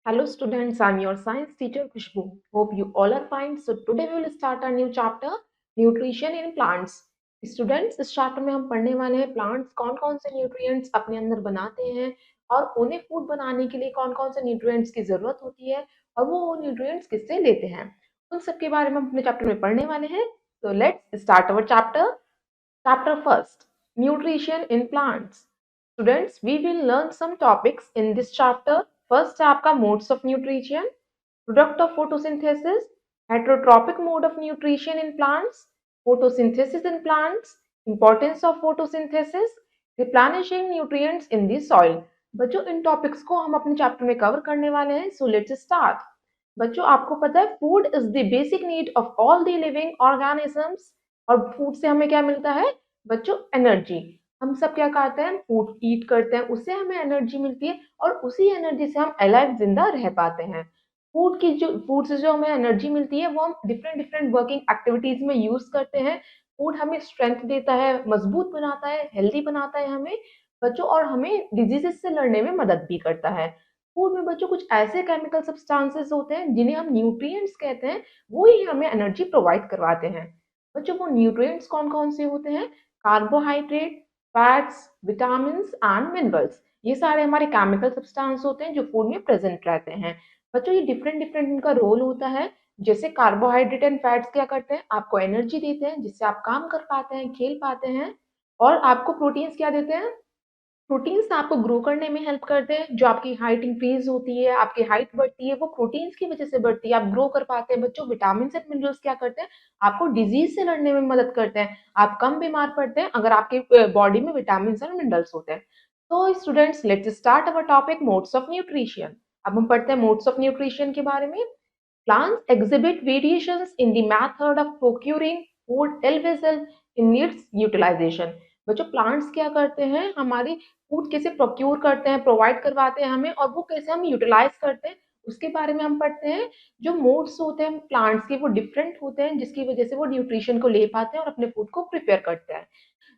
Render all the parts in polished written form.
Hello students, I'm your science teacher Khushbu. Hope you all are fine. So today we will start a new chapter, nutrition in plants. Students, इस chapter में हम पढ़ने वाले हैं plants कौन कौन से न्यूट्रिएंट्स अपने अंदर बनाते हैं और उन्हें फूड बनाने के लिए कौन कौन से न्यूट्रिएंट्स की जरूरत होती है और वो न्यूट्रिएंट्स किससे लेते हैं, उन सब के बारे में हम अपने चैप्टर में पढ़ने वाले हैं. So let's start our chapter. Chapter first, nutrition in plants. Students, we will learn some topics in this chapter. First है आपका modes of nutrition, product of photosynthesis, heterotropic mode of nutrition in plants, photosynthesis in plants, importance of photosynthesis, replenishing nutrients in the soil. बच्चों इन topics को हम अपने chapter में cover करने वाले हैं. So let's start. बच्चों आपको पता है food is the basic need of all the living organisms. और फूड से हमें क्या मिलता है बच्चों? एनर्जी. हम सब क्या करते हैं? फूड ईट करते हैं, उससे हमें एनर्जी मिलती है और उसी एनर्जी से हम अलाइव जिंदा रह पाते हैं. फूड से जो हमें एनर्जी मिलती है वो हम डिफरेंट डिफरेंट वर्किंग एक्टिविटीज में यूज करते हैं. फूड हमें स्ट्रेंथ देता है, मजबूत बनाता है, हेल्दी बनाता है हमें बच्चों, और हमें डिजीजेस से लड़ने में मदद भी करता है. फूड में बच्चों कुछ ऐसे केमिकल सब्सटेंसेस होते हैं जिन्हें हम न्यूट्रिएंट्स कहते हैं, वो ही हमें एनर्जी प्रोवाइड करवाते हैं. बच्चों वो न्यूट्रिएंट्स कौन कौन से होते हैं? Carbohydrate, fats, vitamin and minerals. ये सारे हमारे केमिकल सब्सटेंस होते हैं जो फूड में प्रेजेंट रहते हैं. बच्चों ये डिफरेंट डिफरेंट इनका रोल होता है. जैसे कार्बोहाइड्रेट एंड फैट्स क्या करते हैं? आपको एनर्जी देते हैं जिससे आप काम कर पाते हैं, खेल पाते हैं. और आपको प्रोटीन्स क्या देते हैं? प्रोटीन्स आपको ग्रो करने में हेल्प करते हैं. जो आपकी हाइट इंक्रीज होती है, आपकी हाइट बढ़ती है, वो प्रोटीन्स की वजह से बढ़ती है, आप ग्रो कर पाते हैं. बच्चों विटामिन एंड मिनरल्स क्या करते हैं? आपको डिजीज से लड़ने में मदद करते हैं. आप कम बीमार पड़ते हैं अगर आपके बॉडी में विटामिन एंड मिनरल्स होते हैं. तो students let's start our topic modes of nutrition. अब हम पढ़ते हैं मोड्स ऑफ न्यूट्रिशन के बारे में. Plants exhibit variations in the method of procuring food always in its utilization. बच्चों प्लांट्स क्या करते हैं? हमारी फूड कैसे प्रोक्यूर करते हैं, प्रोवाइड करवाते हैं हमें, और वो कैसे हम यूटिलाइज करते हैं उसके बारे में हम पढ़ते हैं. जो मोड्स होते हैं प्लांट्स के वो डिफरेंट होते हैं जिसकी वजह से वो न्यूट्रिशन को ले पाते हैं और अपने फूड को प्रिपेयर करते हैं.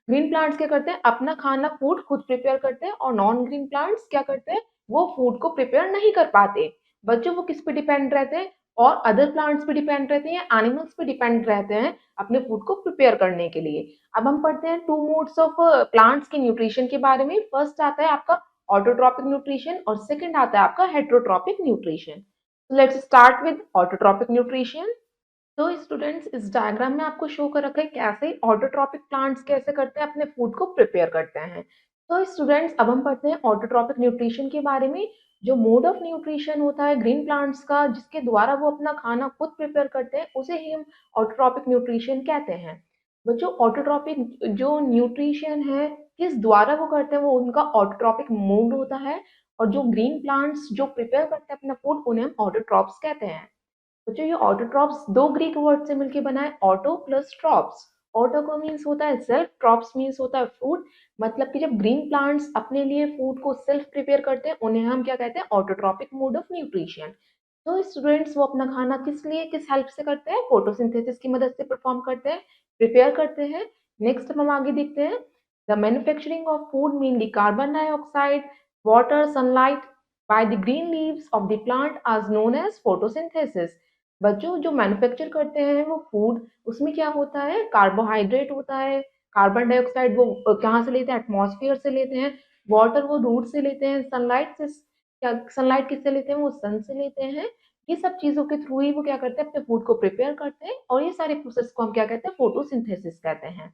ग्रीन प्लांट्स क्या करते हैं? अपना खाना फूड खुद प्रिपेयर करते हैं. और नॉन ग्रीन प्लांट्स क्या करते हैं? वो फूड को प्रिपेयर नहीं कर पाते. बच्चों वो किस पे डिपेंड रहते हैं? और अदर प्लांट्स पे डिपेंड रहते हैं या एनिमल्स पे डिपेंड रहते हैं अपने फूड को प्रिपेयर करने के लिए. अब हम पढ़ते हैं टू मोड्स ऑफ प्लांट्स के न्यूट्रिशन के बारे में. फर्स्ट आता है आपका ऑटोट्रॉपिक न्यूट्रिशन और सेकंड आता है आपका heterotrophic nutrition. Let's start with autotrophic nutrition. तो स्टूडेंट्स इस डायग्राम में आपको शो कर रखा है कैसे ऑटोट्रॉपिक प्लांट्स कैसे करते हैं, अपने फूड को प्रिपेयर करते हैं. तो स्टूडेंट्स अब हम पढ़ते हैं ऑटोट्रॉपिक न्यूट्रिशन के बारे में. जो मोड ऑफ न्यूट्रिशन होता है ग्रीन प्लांट्स का, जिसके द्वारा वो अपना खाना खुद प्रिपेयर करते हैं, उसे ही हम ऑटोट्रॉपिक न्यूट्रिशन कहते हैं. बच्चों ऑटोट्रॉपिक जो न्यूट्रिशन है किस द्वारा वो करते हैं, वो उनका ऑटोट्रॉपिक मोड होता है. और जो ग्रीन प्लांट्स जो प्रिपेयर करते हैं अपना फूड, उन्हें हम ऑटोट्रॉप्स कहते हैं. बच्चों ये ऑटोट्रॉप्स दो ग्रीक वर्ड से मिलकर बना है, ऑटो प्लस ट्रॉप्स. ऑटो को मीन्स होता है सेल्फ, ट्रॉप्स मीन्स होता है फूड. मतलब कि जब ग्रीन प्लांट्स अपने लिए फूड को सेल्फ प्रिपेयर करते हैं उन्हें हम क्या कहते हैं? Autotrophic mode of nutrition. तो स्टूडेंट्स वो अपना खाना किस लिए किस हेल्प से करते हैं? फोटोसिंथेसिस की मदद से परफॉर्म करते हैं, प्रिपेयर करते हैं. नेक्स्ट हम आगे देखते हैं. The manufacturing of food mainly carbon dioxide, water, sunlight by the green leaves of the plant as known as photosynthesis. बच्चों जो मैन्युफैक्चर करते हैं वो फूड, उसमें क्या होता है? कार्बोहाइड्रेट होता है, कार्बन डाइऑक्साइड वो कहाँ से लेते हैं? एटमॉस्फेयर से लेते हैं. वाटर वो रूट से लेते हैं. सनलाइट से क्या, सनलाइट किससे लेते हैं? वो सन से लेते हैं. ये सब चीजों के थ्रू ही वो क्या करते हैं? अपने फूड को प्रिपेयर करते हैं. और ये सारे प्रोसेस को हम क्या कहते हैं? फोटोसिंथेसिस कहते हैं.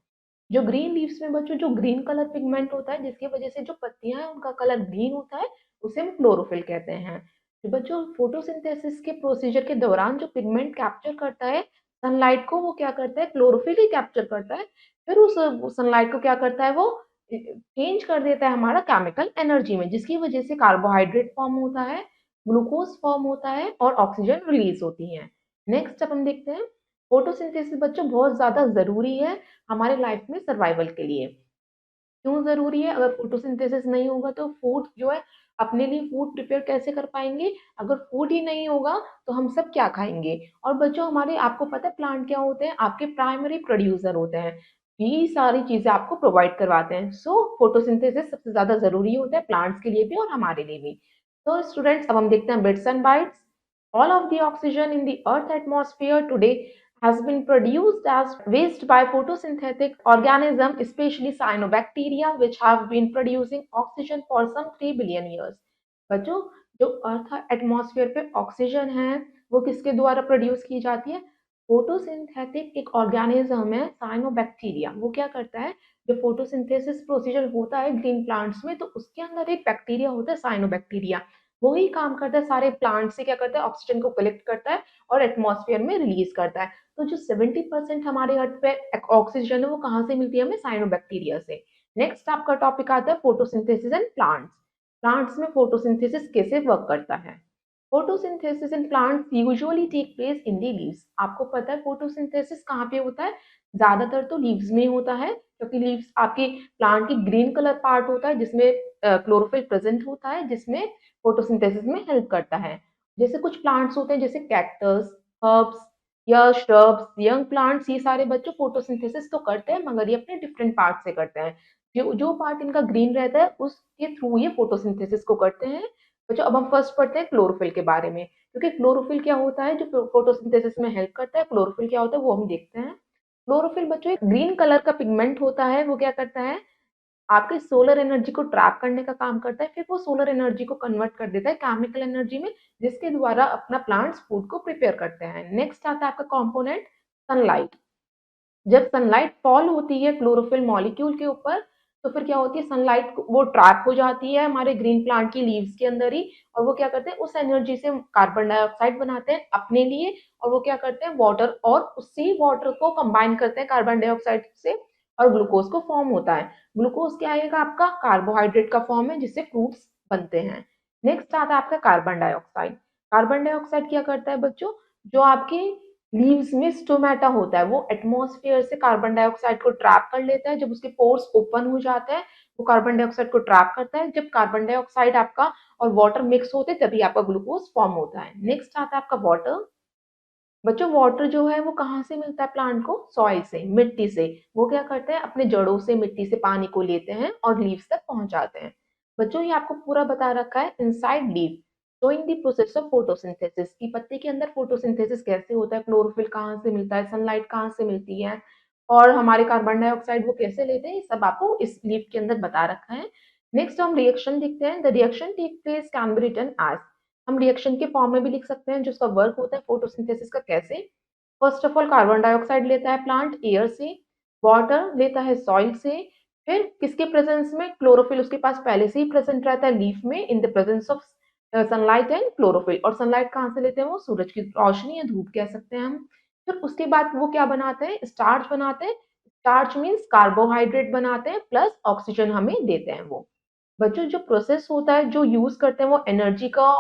जो ग्रीन लीव्स में बच्चों जो ग्रीन कलर पिगमेंट होता है जिसकी वजह से जो पत्तियां हैं उनका कलर ग्रीन होता है, उसे हम क्लोरोफिल कहते हैं. तो बच्चों फोटोसिंथेसिस के प्रोसीजर के दौरान जो पिगमेंट कैप्चर करता है सनलाइट को, वो क्या करता है? क्लोरोफिल ही कैप्चर करता है. फिर उस सनलाइट को क्या करता है? वो चेंज कर देता है हमारा केमिकल एनर्जी में, जिसकी वजह से कार्बोहाइड्रेट फॉर्म होता है, ग्लूकोज फॉर्म होता है और ऑक्सीजन रिलीज होती है. नेक्स्ट अब हम देखते हैं फोटोसिंथेसिस. बच्चों बहुत ज्यादा जरूरी है हमारे लाइफ में सर्वाइवल के लिए. क्यों ज़रूरी है? अगर फोटोसिंथेसिस नहीं होगा तो फूड जो है अपने लिए फूड प्रिपेयर कैसे कर पाएँगे? अगर फूड ही नहीं होगा तो हम सब क्या खाएँगे? और बच्चों हमारे आपको पता है प्लांट क्या होते हैं? आपके प्राइमरी प्रोड्यूसर होते हैं. ये सारी चीज़ें आपको प्रोवाइड करवाते हैं. सो फोटोसिंथेसिस सबसे ज़्यादा ज़रूरी होता है प्लांट्स के लिए भी और हमारे लिए भी. तो स्टूडेंट्स अब हम देखते हैं bits and bytes. All of the oxygen in the earth atmosphere today has been produced as waste by photosynthetic organism, especially cyanobacteria, which have been producing oxygen for some 3 billion years. बच्चों, जो earth atmosphere पे oxygen है वो किसके द्वारा produce की जाती है? फोटोसिंथेटिक एक ऑर्गेनिज्म है साइनोबैक्टीरिया। वो क्या करता है, जो फोटोसिंथेसिस प्रोसीजर होता है ग्रीन प्लांट्स में, तो उसके अंदर एक बैक्टीरिया होता है साइनोबैक्टीरिया। वही काम करता है, सारे प्लांट से क्या करता है, ऑक्सीजन को कलेक्ट करता है और एटमॉस्फेयर में रिलीज करता है। तो जो 70% हमारे अर्थ पे ऑक्सीजन है वो कहाँ से मिलती है हमें? साइनोबैक्टीरिया से। नेक्स्ट आपका टॉपिक आता है फोटोसिंथेसिस एंड प्लांट्स। प्लांट्स में फोटोसिंथेसिस कैसे वर्क करता है? Photosynthesis in plants usually take place in the leaves. आपको पता है फोटोसिंथेसिस कहाँ पे होता है? ज्यादातर तो लीव्स में होता है, क्योंकि लीव्स आपके प्लांट की ग्रीन कलर पार्ट होता है जिसमें क्लोरोफिल प्रेजेंट होता है, जिसमें फोटोसिंथेसिस में हेल्प करता है। जैसे कुछ प्लांट्स होते हैं जैसे कैक्टस, हर्ब्स या श्रब्स, यंग प्लांट्स, ये सारे बच्चों फोटोसिंथेसिस तो करते हैं मगर ये अपने डिफरेंट पार्ट से करते हैं। जो जो पार्ट इनका ग्रीन रहता है उसके थ्रू ये फोटोसिंथेसिस को करते हैं। बच्चों अब हम फर्स्ट पढ़ते हैं क्लोरोफिल के बारे में, क्योंकि क्लोरोफिल क्या होता है जो फोटोसिंथेसिस में हेल्प करता है, क्लोरोफिल क्या होता है वो हम देखते हैं। क्लोरोफिल बच्चों एक ग्रीन कलर का पिगमेंट होता है। वो क्या करता है, आपकी सोलर एनर्जी को ट्रैप करने का काम करता है, फिर वो सोलर एनर्जी को कन्वर्ट कर देता है केमिकल एनर्जी में, जिसके द्वारा अपना प्लांट्स फूड को प्रिपेयर करते हैं। नेक्स्ट आता है आपका कंपोनेंट सनलाइट। जब सनलाइट फॉल होती है क्लोरोफिल मॉलिक्यूल के ऊपर, तो फिर क्या होती है, सनलाइट वो ट्रैप हो जाती है हमारे ग्रीन प्लांट की लीव्स के अंदर ही, और वो क्या करते हैं उस एनर्जी से कार्बन डाइऑक्साइड बनाते हैं अपने लिए, और वो क्या करते हैं वाटर, और उसी वाटर को कंबाइन करते हैं कार्बन डाइऑक्साइड से और ग्लूकोज को फॉर्म होता है। ग्लूकोज क्या आएगा आपका? कार्बोहाइड्रेट का फॉर्म है जिससे फ्रूट्स बनते हैं। नेक्स्ट आता है आपका कार्बन डाइऑक्साइड। कार्बन डाइऑक्साइड क्या करता है बच्चों, जो आपके लीव्स में स्टोमेटा होता है वो एटमॉस्फेयर से कार्बन डाइऑक्साइड को ट्रैप कर लेता है। जब उसके पोर्स ओपन हो जाते हैं वो कार्बन डाइऑक्साइड को ट्रैप करता है। जब कार्बन डाइऑक्साइड आपका और वाटर मिक्स होते हैं तभी आपका ग्लूकोज फॉर्म होता है। नेक्स्ट आता है आपका वाटर। बच्चों वाटर जो है वो कहाँ से मिलता है प्लांट को? सॉइल से, मिट्टी से। वो क्या करते हैं, अपने जड़ों से मिट्टी से पानी को लेते हैं और लीव्स तक पहुंचाते हैं। बच्चों ये आपको पूरा बता रखा है inside leaf, showing the process of photosynthesis, की पत्ते के अंदर फोटोसिंथेसिस कैसे होता है, क्लोरोफिल कहाँ से मिलता है, सनलाइट कहाँ से मिलती है, और हमारे कार्बन डाइऑक्साइड वो कैसे लेते हैं, ये सब आपको इस लीफ के अंदर बता रखा है। नेक्स्ट हम रिएक्शन देखते हैं। The reaction take place can be written as, हम रिएक्शन के फॉर्म में भी लिख सकते हैं जो उसका वर्क होता है फोटोसिंथेसिस का कैसे। First of all carbon dioxide लेता है प्लांट एयर से, वाटर लेता है सॉइल से, फिर किसके प्रेजेंस में? क्लोरोफिल उसके पास पहले से ही प्रेजेंट रहता है लीफ में in the presence of sunlight and chlorophyll. और सनलाइट कहाँ से लेते हैं? वो सूरज की रोशनी या धूप कह सकते हैं हम। फिर उसके बाद वो क्या बनाते हैं? स्टार्च बनाते हैं। स्टार्च मीन्स कार्बोहाइड्रेट बनाते हैं प्लस ऑक्सीजन हमें देते हैं वो। बच्चों जो प्रोसेस होता है जो यूज करते हैं वो एनर्जी का,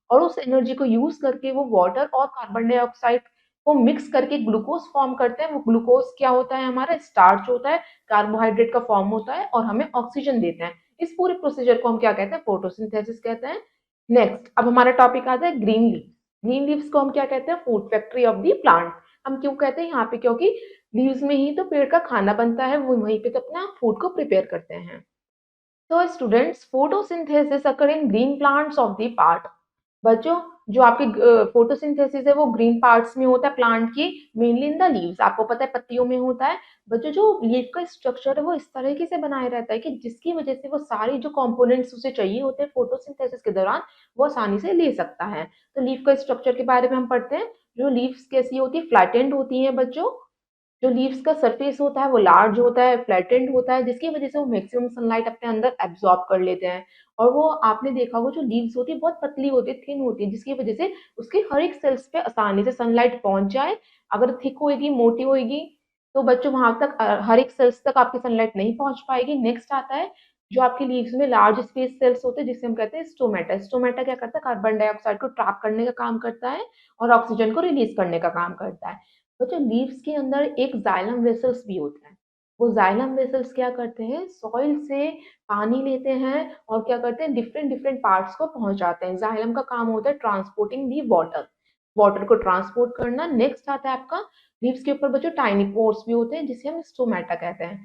और उस एनर्जी को यूज करके वो वाटर और कार्बन डाइऑक्साइड को मिक्स करके ग्लूकोज फॉर्म करते हैं। वो ग्लूकोज क्या होता है? हमारा स्टार्च होता है, कार्बोहाइड्रेट का फॉर्म होता है और हमें ऑक्सीजन देते हैं। इस पूरे प्रोसीजर को हम क्या कहते हैं? फोटोसिंथेसिस कहते हैं। नेक्स्ट अब हमारा टॉपिक आता है ग्रीन लीव। ग्रीन लीव्स को हम क्या कहते हैं? Food factory of the plant. हम क्यों कहते हैं यहाँ पे? क्योंकि लीव्स में ही तो पेड़ का खाना बनता है, वो वहीं पे तो अपना फूड को प्रिपेयर करते हैं। तो students photosynthesis occur in green plants of the part. बच्चों जो आपकी फोटोसिंथेसिस है वो ग्रीन पार्ट्स में होता है प्लांट की, मेनली इन द लीव्स। आपको पता है पत्तियों में होता है। बच्चों जो लीफ का स्ट्रक्चर है वो इस तरीके से बनाया रहता है कि जिसकी वजह से वो सारी जो कंपोनेंट्स उसे चाहिए होते हैं फोटोसिंथेसिस के दौरान वो आसानी से ले सकता है। तो लीफ का स्ट्रक्चर के बारे में हम पढ़ते हैं। जो लीव्स कैसी होती है? फ्लैटेंड होती है बच्चों। जो लीव्स का सरफेस होता है वो लार्ज होता है, फ्लैटेंड होता है, जिसकी वजह से वो मैक्सिमम सनलाइट अपने अंदर एब्जॉर्ब कर लेते हैं। और वो आपने देखा होगा जो लीव्स होती है बहुत पतली होती है, थिन होती है, जिसकी वजह से उसके हर एक सेल्स पे आसानी से सनलाइट पहुंच जाए। अगर थिक होएगी, मोटी होएगी, तो बच्चों वहां तक हर एक सेल्स तक आपकी सनलाइट नहीं पहुंच पाएगी। नेक्स्ट आता है जो आपकी लीव्स में लार्ज स्पेस सेल्स होते हैं जिसे हम कहते हैं स्टोमेटा। स्टोमेटा क्या करता है? कार्बन डाइऑक्साइड को ट्रैप करने का काम करता है और ऑक्सीजन को रिलीज करने का काम करता है। बच्चों लीव्स के अंदर एक जाइलम वेसल्स भी होता है। वो जाइलम वेसल्स क्या करते हैं? सॉइल से पानी लेते हैं और क्या करते हैं? डिफरेंट डिफरेंट पार्ट्स को पहुंचाते हैं। जाइलम का काम होता है ट्रांसपोर्टिंग दी वाटर, वाटर को ट्रांसपोर्ट करना। नेक्स्ट आता है आपका लीव्स के ऊपर बच्चों टाइनी पोर्स भी होते हैं जिसे हम स्टोमेटा कहते हैं।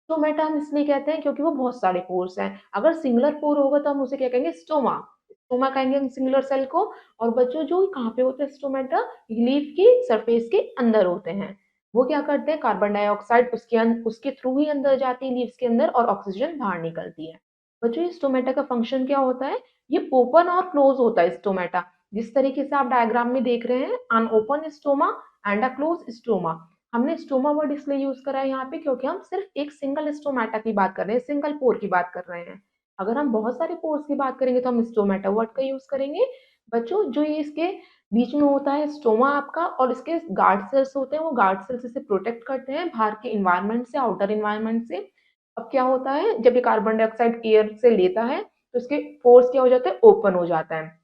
स्टोमेटा हम इसलिए कहते हैं क्योंकि वो बहुत सारे पोर्स हैं। अगर सिंगुलर पोर होगा तो हम उसे क्या कहेंगे? स्टोमा। स्टोमा कहेंगे हम सिंगुलर सेल को। और बच्चों जो कहाँ पे होते हैं स्टोमेटा, लीफ की सरफेस के अंदर होते हैं। वो क्या करते हैं, कार्बन डाइऑक्साइड उसके थ्रू ही अंदर जाती है लीव्स के अंदर और ऑक्सीजन बाहर निकलती है। बच्चों ये स्टोमेटा का फंक्शन क्या होता है, ये ओपन और क्लोज होता है स्टोमेटा। जिस तरीके से आप डायग्राम में देख रहे हैं, an open stoma and a close stoma. हमने स्टोमा वर्ड इसलिए यूज करा है यहाँ पे क्योंकि हम सिर्फ एक सिंगल स्टोमेटा की बात कर रहे हैं, सिंगल पोर की बात कर रहे हैं। अगर हम बहुत सारे पोर्स की बात करेंगे तो हम स्टोमेटा वर्ड का यूज करेंगे। बच्चों जो ये इसके बीच में होता है स्टोमा आपका, और इसके गार्ड सेल्स होते हैं, वो गार्ड सेल्स इसे प्रोटेक्ट करते हैं बाहर के इन्वायरमेंट से, आउटर इन्वायरमेंट से। अब क्या होता है, जब ये कार्बन डाइऑक्साइड एयर से लेता है तो इसके पोर्स क्या हो जाते हैं, ओपन हो जाता है।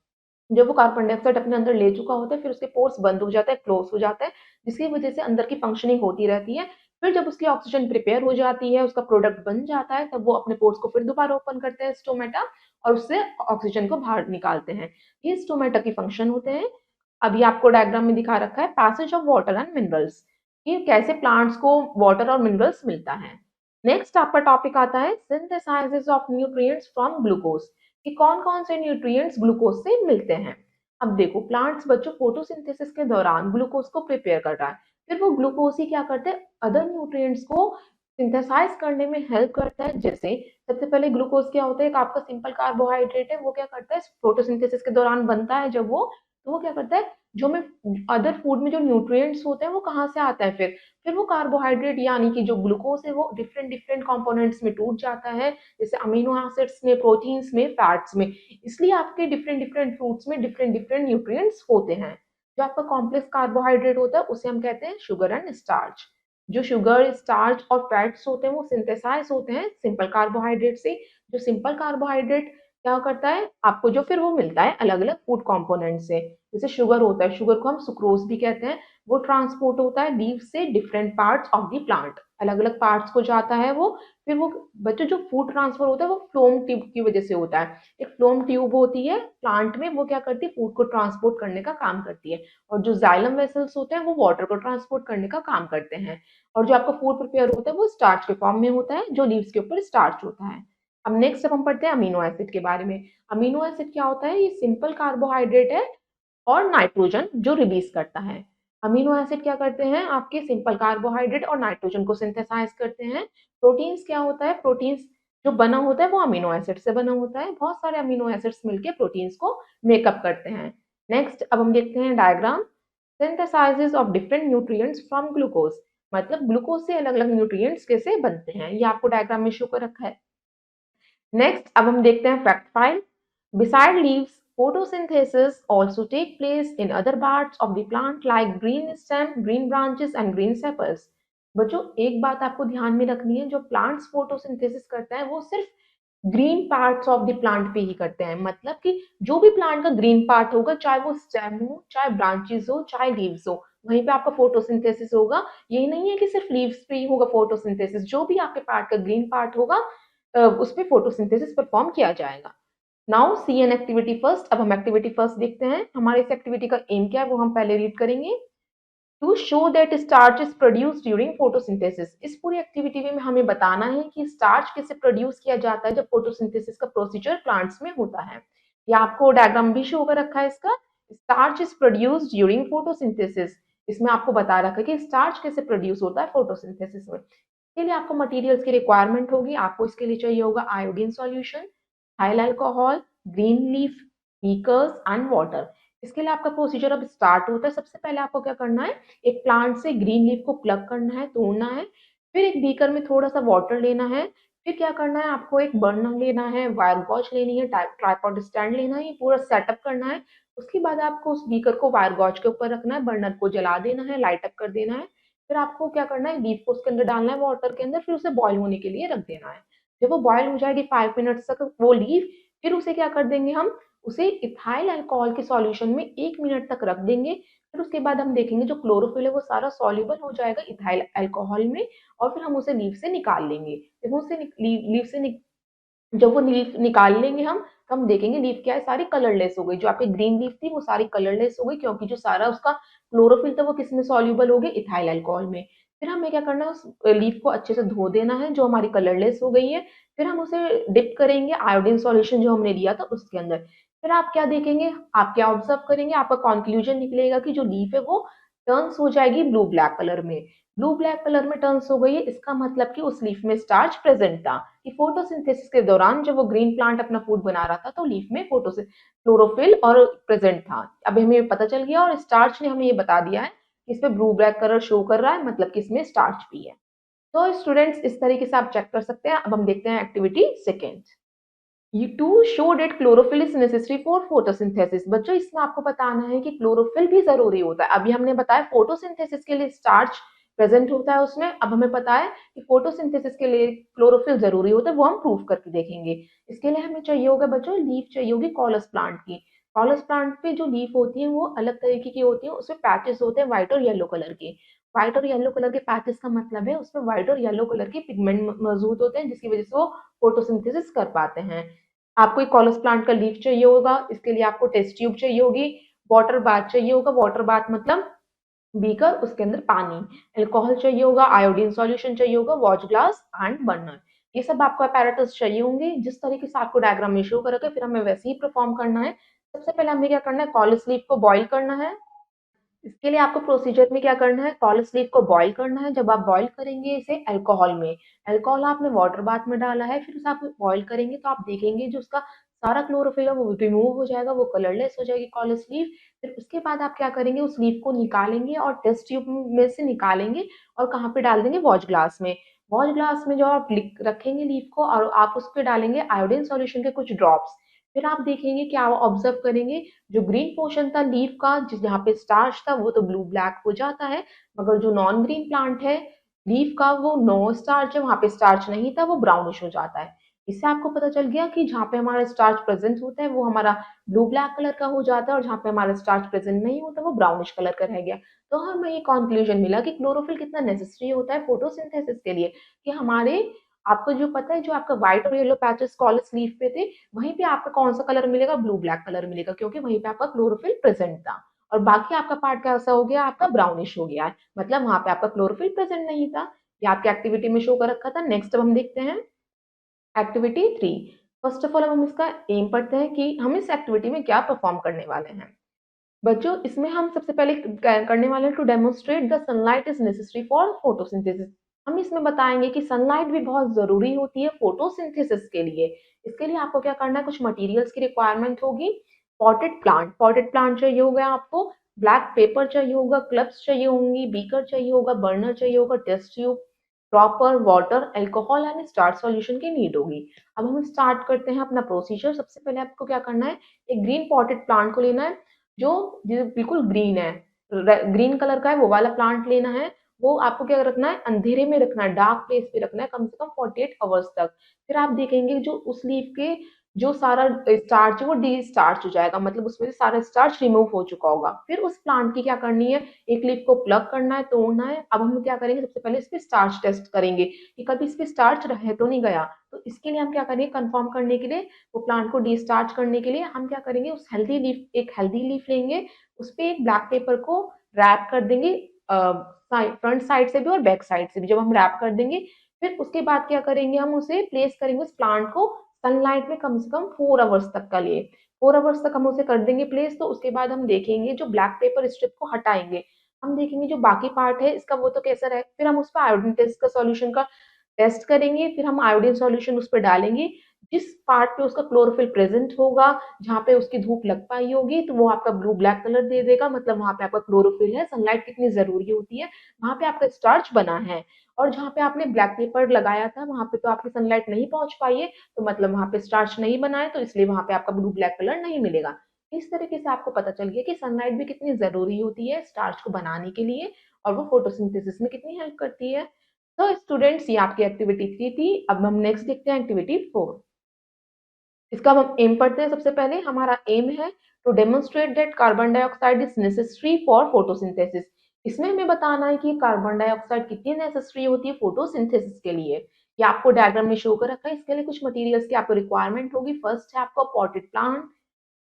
जब वो कार्बन डाइऑक्साइड अपने अंदर ले चुका होता है फिर उसके पोर्स बंद हो जाता है, क्लोज हो जाता है, जिसकी वजह से अंदर की फंक्शनिंग होती रहती है। फिर जब उसकी ऑक्सीजन प्रिपेयर हो जाती है, उसका प्रोडक्ट बन जाता है, तब वो अपने पोर्स को फिर दोबारा ओपन करते हैं स्टोमेटा, और उससे ऑक्सीजन को बाहर निकालते हैं। ये स्टोमेटा की फंक्शन होते हैं। अभी आपको डायग्राम में दिखा रखा है passage of water and minerals, कि कैसे प्लांट्स को वाटर और मिनरल्स मिलता है। नेक्स्ट आपका टॉपिक आता है synthesises of nutrients from glucose, कि कौन-कौन से न्यूट्रिएंट्स ग्लूकोज से मिलते हैं। अब देखो प्लांट्स बच्चों फोटोसिंथेसिस के दौरान ग्लूकोज को प्रिपेयर कर रहा है, फिर वो ग्लूकोज ही क्या करते हैं, अदर न्यूट्रिएंट्स को सिंथेसाइज करने में हेल्प करता है। जैसे सबसे पहले ग्लूकोज क्या होता है, एक आपका सिंपल कार्बोहाइड्रेट है, वो क्या करता है फोटोसिंथेसिस के दौरान बनता है जब वो, तो वो क्या करता है, जो हमें अदर फूड में जो न्यूट्रिएंट्स होते हैं वो कहाँ से आता है, फिर वो कार्बोहाइड्रेट यानी कि जो ग्लूकोज है वो डिफरेंट डिफरेंट कंपोनेंट्स में टूट जाता है, जैसे अमीनो एसिड्स में, प्रोटीन्स में, फैट्स में। इसलिए आपके डिफरेंट डिफरेंट फ्रूट्स में डिफरेंट डिफरेंट न्यूट्रिएंट्स होते हैं। जो आपका कॉम्प्लेक्स कार्बोहाइड्रेट होता है उसे हम कहते हैं शुगर एंड स्टार्च। जो शुगर, स्टार्च और फैट्स होते हैं वो सिंथेसाइज होते हैं सिंपल कार्बोहाइड्रेट से। जो सिंपल कार्बोहाइड्रेट क्या करता है आपको, जो फिर वो मिलता है अलग अलग फूड कंपोनेंट से। जैसे शुगर होता है, शुगर को हम सुक्रोज भी कहते हैं, वो ट्रांसपोर्ट होता है लीव से different parts of the plant, अलग अलग पार्ट्स को जाता है वो। फिर वो बच्चों जो फूड ट्रांसफर होता है वो फ्लोम ट्यूब की वजह से होता है। एक फ्लोम ट्यूब होती है प्लांट में, वो क्या करती है, फूड को ट्रांसपोर्ट करने का काम करती है। और जो जाइलम वेसल्स होते हैं वो वाटर को ट्रांसपोर्ट करने का काम करते हैं। और जो आपका फूड प्रिपेयर होता है वो स्टार्च के फॉर्म में होता है, जो लीव्स के ऊपर स्टार्च होता है। अब नेक्स्ट अब हम पढ़ते हैं अमीनो एसिड के बारे में। अमीनो एसिड क्या होता है, ये सिंपल कार्बोहाइड्रेट है और नाइट्रोजन जो रिलीज करता है। अमीनो एसिड क्या करते हैं, आपके सिंपल कार्बोहाइड्रेट और नाइट्रोजन को सिंथेसाइज करते हैं। प्रोटीन्स क्या होता है, प्रोटीन्स जो बना होता है वो अमीनो एसिड से बना होता है। बहुत सारे अमीनो एसिड्स मिलके प्रोटीन्स को मेकअप करते हैं। नेक्स्ट अब हम देखते हैं diagram, synthesises of different nutrients from glucose, मतलब ग्लूकोज से अलग अलग न्यूट्रिएंट्स कैसे बनते हैं, ये आपको डायग्राम में शो कर रखा है। नेक्स्ट अब हम देखते हैं fact file. Beside leaves, photosynthesis also take place in other parts of the plant like green stem, green branches and green sepals. बच्चों एक बात आपको ध्यान में रखनी है, जो प्लांट्स फोटोसिंथेसिस करता है वो सिर्फ green parts of the plant पे ही करते हैं। मतलब कि जो भी प्लांट का ग्रीन पार्ट होगा, चाहे वो स्टेम हो, चाहे ब्रांचेस हो, चाहे लीव्स हो, वहीं पे आपका फोटोसिंथेसिस होगा। ये नहीं है कि सिर्फ लीव्स पे ही होगा फोटोसिंथेसिस, जो भी आपके पार्ट का ग्रीन पार्ट होगा उस पे फोटोसिंथेसिस परफॉर्म किया जाएगा। Now see an activity first. अब हम एक्टिविटी फर्स्ट देखते हैं, हमारे इस एक्टिविटी का एम क्या है वो हम पहले रीड करेंगे। To show that starch is produce during photosynthesis, इस पूरी एक्टिविटी में हमें बताना है कि स्टार्च कैसे प्रोड्यूस किया जाता है जब फोटोसिंथेसिस का प्रोसीजर प्लांट्स में होता है। या आपको डायग्राम भी शो कर रखा है इसका, starch is produce during photosynthesis. इसमें आपको बता रखा है कि स्टार्च कैसे प्रोड्यूस होता है फोटोसिंथेसिस में। इसके लिए आपको मटेरियल्स की रिक्वायरमेंट होगी, आपको इसके लिए चाहिए होगा iodine solution, ethyl alcohol, green leaf, beakers and water. इसके लिए आपका प्रोसीजर अब स्टार्ट होता है। सबसे पहले आपको क्या करना है, एक प्लांट से ग्रीन लीफ को प्लग करना है, तोड़ना है। फिर एक बीकर में थोड़ा सा वाटर लेना है। फिर क्या करना है, आपको एक बर्नर लेना है, वायर गॉज लेनी है, ट्राइपॉड स्टैंड लेना है, ये पूरा सेटअप करना है। उसके बाद आपको उस बीकर को वायर गॉज के ऊपर रखना है, बर्नर को जला देना है, लाइट अप कर देना है। फिर आपको क्या करना है, लीफ को उसके अंदर डालना है वाटर के अंदर, फिर उसे बॉयल होने के लिए रख देना है। जब वो बॉयल हो जाएगी 5 मिनट्स तक वो लीफ, फिर उसे क्या कर देंगे हम, उसे इथाइल अल्कोहल के सॉल्यूशन में 1 मिनट तक रख देंगे। फिर उसके बाद हम देखेंगे जो क्लोरोफिल है वो सारा सॉल्युबल हो जाएगा इथाइल अल्कोहल में, और फिर हम उसे लीफ से निकाल लेंगे। जब उसे लीफ से जब वो लीफ निकाल लेंगे हम, तो हम देखेंगे लीफ क्या है, सारी कलरलेस हो गई। जो आपकी ग्रीन लीफ थी वो सारी कलरलेस हो गई, क्योंकि जो सारा उसका क्लोरोफिल था वो किस में सॉल्युबल हो गई, इथाइल अल्कोहल में। फिर हमें क्या करना है, उस लीफ को अच्छे से धो देना है जो हमारी कलरलेस हो गई है। फिर हम उसे डिप करेंगे आयोडीन सॉल्यूशन जो हमने लिया था उसके अंदर। फिर आप क्या देखेंगे, आप क्या ऑब्जर्व करेंगे, आपका कंक्लूजन निकलेगा कि जो लीफ है वो टर्न्स हो जाएगी ब्लू ब्लैक कलर में। ब्लू ब्लैक कलर में टर्न्स हो गई है, इसका मतलब कि उस लीफ में स्टार्च प्रेजेंट था। कि फोटोसिंथेसिस के दौरान जब वो ग्रीन प्लांट अपना फूड बना रहा था तो लीफ में फोटोसिस क्लोरोफिल और प्रेजेंट था। अब हमें ये पता चल गया और स्टार्च ने हमें ये बता दिया है कि इसमें ब्लू ब्लैक कलर शो कर रहा है, मतलब कि इसमें स्टार्च भी है। तो स्टूडेंट्स इस तरीके से आप चेक कर सकते हैं। अब हम देखते हैं एक्टिविटी सेकेंड। ये to show that chlorophyll is necessary for photosynthesis. बच्चों इसमें आपको बताना है कि क्लोरोफिल भी जरूरी होता है। अभी हमने बताया फोटोसिंथेसिस के लिए स्टार्च प्रेजेंट होता है उसमें, अब हमें पता है कि फोटोसिंथेसिस के लिए क्लोरोफिल जरूरी होता है, वो हम प्रूव करके देखेंगे। इसके लिए हमें चाहिए होगा बच्चों लीफ चाहिए होगी कॉलस प्लांट की। कॉलस प्लांट पे जो लीफ होती है वो अलग तरीके की होती है, उसमें पैचेस होते हैं व्हाइट और येलो कलर के। व्हाइट और येलो कलर के पैचेस का मतलब है उसमें व्हाइट और येलो कलर के पिगमेंट मौजूद होते हैं, जिसकी वजह से वो फोटोसिंथेसिस कर पाते हैं। आपको एक कॉलस प्लांट का लीफ चाहिए होगा, इसके लिए आपको टेस्ट ट्यूब चाहिए होगी, वाटर बाथ चाहिए होगा, वाटर बाथ मतलब बीकर उसके अंदर पानी, अल्कोहल चाहिए होगा, आयोडीन सॉल्यूशन चाहिए होगा, वॉच ग्लास एंड बर्नर। ये सब आपको अपैरेटस चाहिए होंगे जिस तरीके से आपको डायग्राम में शो कर रखा है, फिर हमें वैसे ही परफॉर्म करना है। सबसे पहले हमें क्या करना है, कॉलस लीफ को बॉईल करना है। इसके लिए आपको प्रोसीजर में क्या करना है, कॉलस लीफ को बॉईल करना है। जब आप बॉईल करेंगे इसे अल्कोहल में, अल्कोहल आपने वाटर बाथ में डाला है, फिर उसे आप बॉईल करेंगे तो आप देखेंगे जो उसका सारा क्लोरोफिल है वो रिमूव हो जाएगा, वो कलरलेस हो जाएगी कॉलस लीफ। फिर उसके बाद आप क्या करेंगे, उस लीफ को निकालेंगे और टेस्ट ट्यूब में से निकालेंगे और कहाँ पे डाल देंगे, वॉच ग्लास में। वॉच ग्लास में जो आप रखेंगे लीफ को और आप उस पर डालेंगे आयोडीन सॉल्यूशन के कुछ ड्रॉप्स। फिर आप देखेंगे क्या ऑब्जर्व करेंगे, जो ग्रीन पोर्शन था लीफ का जिस जहाँ पे स्टार्च था वो तो ब्लू ब्लैक हो जाता है, मगर जो नॉन ग्रीन प्लांट है लीफ का वो नो स्टार्च है, वहां पे स्टार्च नहीं था, वो ब्राउनिश हो जाता है। इससे आपको पता चल गया कि जहाँ पे हमारा स्टार्च प्रेजेंट होता है वो हमारा ब्लू ब्लैक कलर का हो जाता है, और जहाँ पे हमारा स्टार्च प्रेजेंट नहीं होता वो ब्राउनिश कलर का रह गया। तो हमें ये कंक्लूजन मिला कि क्लोरोफिल कितना नेसेसरी होता है फोटोसिंथेसिस के लिए। कि हमारे, आपको जो पता है जो आपका व्हाइट और येलो पैचेस कॉलस लीफ पे थे, वहीं पे आपका कौन सा कलर मिलेगा, ब्लू ब्लैक कलर मिलेगा, क्योंकि वहीं पे आपका क्लोरोफिल प्रेजेंट था। और बाकी आपका पार्ट कैसा हो गया, आपका ब्राउनिश हो गया है, मतलब वहां पे आपका क्लोरोफिल प्रेजेंट नहीं था। ये आपकी एक्टिविटी में शो कर रखा था। नेक्स्ट अब हम देखते हैं एक्टिविटी 3। फर्स्ट ऑफ ऑल हम इसका एम पढ़ते हैं कि हम इस एक्टिविटी में क्या परफॉर्म करने वाले हैं। बच्चों इसमें हम सबसे पहले करने वाले हैं to demonstrate the sunlight is necessary for photosynthesis. हम इसमें बताएंगे कि सनलाइट भी बहुत जरूरी होती है फोटोसिंथेसिस के लिए। इसके लिए आपको क्या करना है, कुछ मटेरियल्स की रिक्वायरमेंट होगी। पॉटेड प्लांट चाहिए होगा आपको, ब्लैक पेपर चाहिए होगा, क्लब्स चाहिए होंगी, बीकर चाहिए होगा, बर्नर चाहिए होगा, test tube, proper water, alcohol and starch solution की नीड होगी। अब हम स्टार्ट करते हैं अपना प्रोसीजर। सबसे पहले आपको क्या करना है, एक ग्रीन पॉटेड प्लांट को लेना है जो जो बिल्कुल ग्रीन है, ग्रीन कलर का है, वो वाला प्लांट लेना है। वो आपको क्या रखना है, अंधेरे में रखना है, डार्क प्लेस पे रखना है कम से कम 48 आवर्स तक। फिर आप देखेंगे जो उस लीफ के जो सारा स्टार्च है वो डी स्टार्च हो जाएगा, मतलब उसमें से सारा स्टार्च रिमूव हो चुका होगा। फिर उस प्लांट की क्या करनी है, एक लीफ को प्लग करना है, तोड़ना है। अब हम क्या करेंगे, सबसे पहले इस पे स्टार्च टेस्ट करेंगे कि कभी इस पे स्टार्च रह तो नहीं गया। तो इसके लिए हम क्या करेंगे, कंफर्म करने के लिए, वो प्लांट को डिस्चार्ज करने के लिए हम क्या करेंगे, उस हेल्दी लीफ, एक हेल्दी लीफ लेंगे, उस पे एक ब्लैक पेपर को रैप कर देंगे, फ्रंट साइड से भी और बैक साइड से भी। जब हम रैप कर देंगे फिर उसके बाद क्या करेंगे, हम उसे प्लेस करेंगे उस प्लांट को सनलाइट में कम से कम 4 आवर्स तक का लिए। 4 आवर्स तक हम उसे कर देंगे प्लेस। तो उसके बाद हम देखेंगे जो ब्लैक पेपर स्ट्रिप को हटाएंगे, हम देखेंगे जो बाकी पार्ट है इसका वो तो कैसा रहे। फिर हम उस पर आयोडीन टेस्ट का सॉल्यूशन का टेस्ट करेंगे, फिर हम आयोडीन सॉल्यूशन उस पर डालेंगे। जिस पार्ट पे उसका क्लोरोफिल प्रेजेंट होगा, जहाँ पे उसकी धूप लग पाई होगी, तो वो आपका ब्लू ब्लैक कलर दे देगा, मतलब वहां पे आपका क्लोरोफिल है। सनलाइट कितनी जरूरी होती है, वहां पे आपका स्टार्च बना है। और जहाँ पे आपने ब्लैक पेपर लगाया था वहां पे तो आपकी सनलाइट नहीं पहुंच पाई है, तो मतलब वहां पे स्टार्च नहीं बना है, तो इसलिए वहां पे आपका ब्लू ब्लैक कलर नहीं मिलेगा। इस तरीके से आपको पता चल गया कि सनलाइट भी कितनी जरूरी होती है स्टार्च को बनाने के लिए, और वो फोटोसिंथेसिस में कितनी हेल्प करती है। तो स्टूडेंट्स ये आपकी एक्टिविटी 3 थी। अब हम नेक्स्ट देखते हैं एक्टिविटी 4। इसका हम एम पढ़ते हैं। सबसे पहले हमारा एम है to demonstrate that carbon dioxide is necessary for photosynthesis. इसमें हमें बताना है कि कार्बन डाइऑक्साइड कितनी नेसेसरी होती है फोटोसिंथेसिस के लिए। ये आपको डायग्राम में शो कर रखा है। इसके लिए कुछ मटेरियल्स की आपको रिक्वायरमेंट होगी। फर्स्ट है आपका potted plant,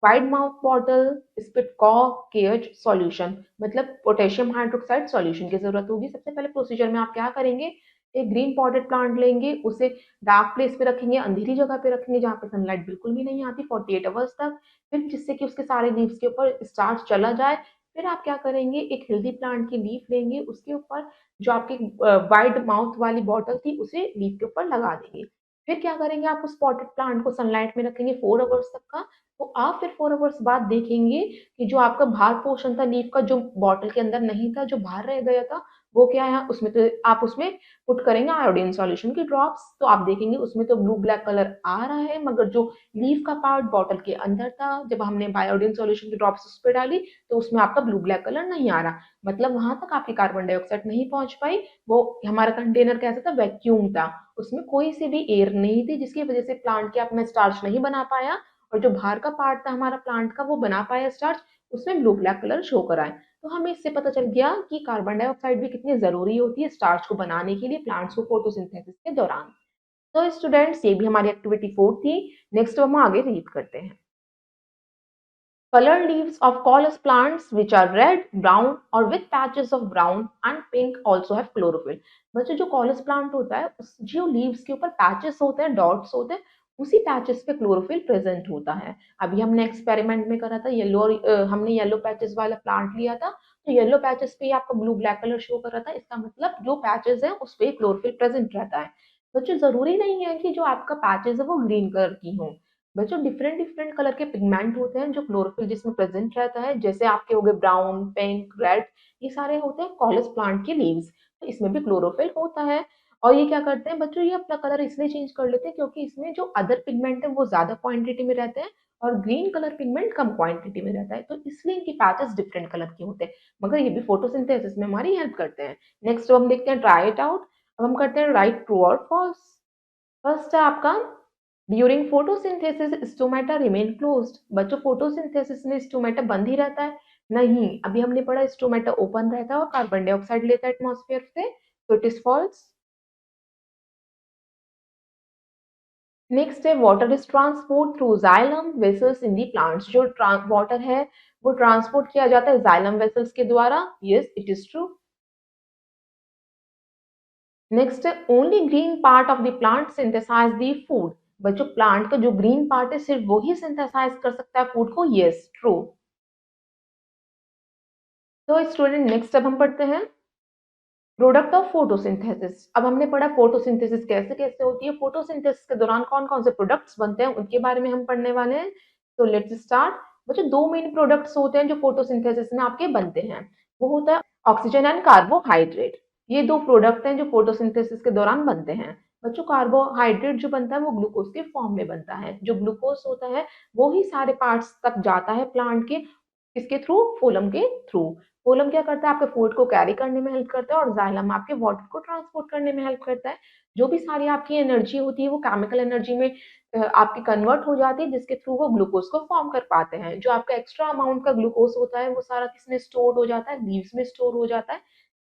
wide mouth bottle, split कॉक, केएच सॉल्यूशन, मतलब पोटेशियम हाइड्रोक्साइड सॉल्यूशन की जरूरत होगी। सबसे पहले प्रोसीजर में आप क्या करेंगे, एक ग्रीन पॉटेड प्लांट लेंगे, उसे डार्क प्लेस पे रखेंगे, अंधेरी जगह पे रखेंगे जहाँ पे सनलाइट बिल्कुल भी नहीं आती 48 आवर्स तक, फिर जिससे कि उसके सारे लीव्स के ऊपर स्टार्च चला जाए। फिर आप क्या करेंगे, एक हेल्दी प्लांट की लीफ लेंगे, उसके ऊपर जो आपकी वाइड माउथ वाली बॉटल थी उसे लीफ के ऊपर लगा देंगे। फिर क्या करेंगे, आप उस पॉटेड प्लांट को सनलाइट में रखेंगे 4 आवर्स तक का। तो आप फिर 4 आवर्स बाद देखेंगे कि जो आपका बाहर पोर्शन था लीफ का, जो बॉटल के अंदर नहीं था, जो बाहर रह गया था, वो क्या है, उसमें तो आप उसमें पुट करेंगे आयोडीन सॉल्यूशन की ड्रॉप्स, तो आप देखेंगे उसमें तो ब्लू ब्लैक कलर आ रहा है, मगर जो लीफ का पार्ट बॉटल के अंदर था, जब हमने बायोडीन सॉल्यूशन की ड्रॉप्स उस पर डाली तो उसमें आपका ब्लू ब्लैक कलर नहीं आ रहा। मतलब वहां तक आपकी कार्बन डाइऑक्साइड नहीं पहुंच पाई। वो हमारा कंटेनर कैसा था, वैक्यूम था, उसमें कोई सी भी एयर नहीं थी, जिसकी वजह से प्लांट के अपना स्टार्च नहीं बना पाया। और जो बाहर का पार्ट था हमारा प्लांट का, वो बना पाया स्टार्च, उसमें ब्लू ब्लैक कलर शो कराए। तो हमें इससे पता चल गया कि कार्बन डाइऑक्साइड भी कितनी जरूरी होती है स्टार्च को बनाने के लिए प्लांट्स को फोटोसिंथेसिस के दौरान। तो स्टूडेंट्स, ये भी हमारी एक्टिविटी 4 थी। नेक्स्ट हम आगे रीड करते हैं। Colored leaves of callus plants which are red, brown or with patches of brown and pink also have chlorophyll। बच्चों, जो कॉलस प्लांट होता है उस जो लीव्स के ऊपर पैचेस होते हैं, डॉट्स होते हैं, उसी पैचेस पे क्लोरोफिल प्रेजेंट होता है। अभी हमने एक्सपेरिमेंट में करा था, हमने येलो पैचेस वाला प्लांट लिया था, तो येलो पैचेस पे ही आपको ब्लू ब्लैक कलर शो कर रहा था। इसका मतलब जो पैचेस है उस पे क्लोरोफिल प्रेजेंट रहता है। बच्चों, जरूरी नहीं है कि जो आपका पैचेस है वो ग्रीन कलर की हो। बच्चों, डिफरेंट डिफरेंट कलर के पिगमेंट होते हैं जो क्लोरोफिल जिसमें प्रेजेंट रहता है, जैसे आपके हो गए ब्राउन, पिंक, रेड, ये सारे होते हैं कॉलस प्लांट की लीव्स। तो इसमें भी क्लोरोफिल होता है। और ये क्या करते हैं बच्चों, ये अपना कलर इसलिए चेंज कर लेते हैं क्योंकि इसमें जो अदर पिगमेंट है वो ज्यादा क्वांटिटी में रहते हैं और ग्रीन कलर पिगमेंट कम क्वांटिटी में रहता है, तो इसलिए इनकी पैचेस डिफरेंट कलर के होते हैं। मगर ये भी फोटोसिंथेसिस में हमारी हेल्प करते हैं। नेक्स्ट हम देखते हैं ट्राई इट आउट। अब हम करते हैं राइट, ट्रू और फॉल्स। फर्स्ट है आपका, during photosynthesis stomata remain closed. बच्चों, फोटोसिंथेसिस में स्टोमेटा बंद ही रहता है? नहीं, अभी हमने पढ़ा स्टोमेटा ओपन रहता है और कार्बन डाइऑक्साइड लेता है एटमॉस्फेयर से, तो इट इज फॉल्स। नेक्स्ट है, water is transport through xylem vessels in the plants. जो वाटर है वो ट्रांसपोर्ट किया जाता है जाइलम वेसल्स के द्वारा। Yes, it is true. Next है, only green part of the plant synthesise the food. बच्चों, प्लांट का जो ग्रीन पार्ट है सिर्फ वो ही सिंथेसाइज कर सकता है फूड को। Yes, true. तो स्टूडेंट, नेक्स्ट अब हम पढ़ते हैं प्रोडक्ट ऑफ फोटोसिंथेसिस। अब हमने पढ़ा फोटोसिंथेसिस कैसे कैसे होती है, फोटोसिंथेसिस के दौरान कौन कौन से प्रोडक्ट्स बनते हैं उनके बारे में हम पढ़ने वाले हैं। तो लेट्स स्टार्ट। बच्चों, दो मेन प्रोडक्ट्स होते हैं जो फोटोसिंथेसिस में आपके बनते हैं। वो होता है ऑक्सीजन एंड कार्बोहाइड्रेट। ये दो प्रोडक्ट हैं जो फोटोसिंथेसिस के दौरान बनते हैं। बच्चों, कार्बोहाइड्रेट जो बनता है वो ग्लूकोज के फॉर्म में बनता है। जो ग्लूकोज होता है वो ही सारे पार्ट्स तक जाता है प्लांट के, किसके थ्रू, फोलम के थ्रू। फोलम क्या करता है, आपके फूड को कैरी करने में हेल्प करता है और जाइलम आपके वाटर को ट्रांसपोर्ट करने में हेल्प करता है। जो भी सारी आपकी एनर्जी होती है वो केमिकल एनर्जी में आपकी कन्वर्ट हो जाती है, जिसके थ्रू वो ग्लूकोज को फॉर्म कर पाते हैं। जो आपका एक्स्ट्रा अमाउंट का ग्लूकोज होता है वो सारा किसमें स्टोर हो जाता है, लीव्स में स्टोर हो जाता है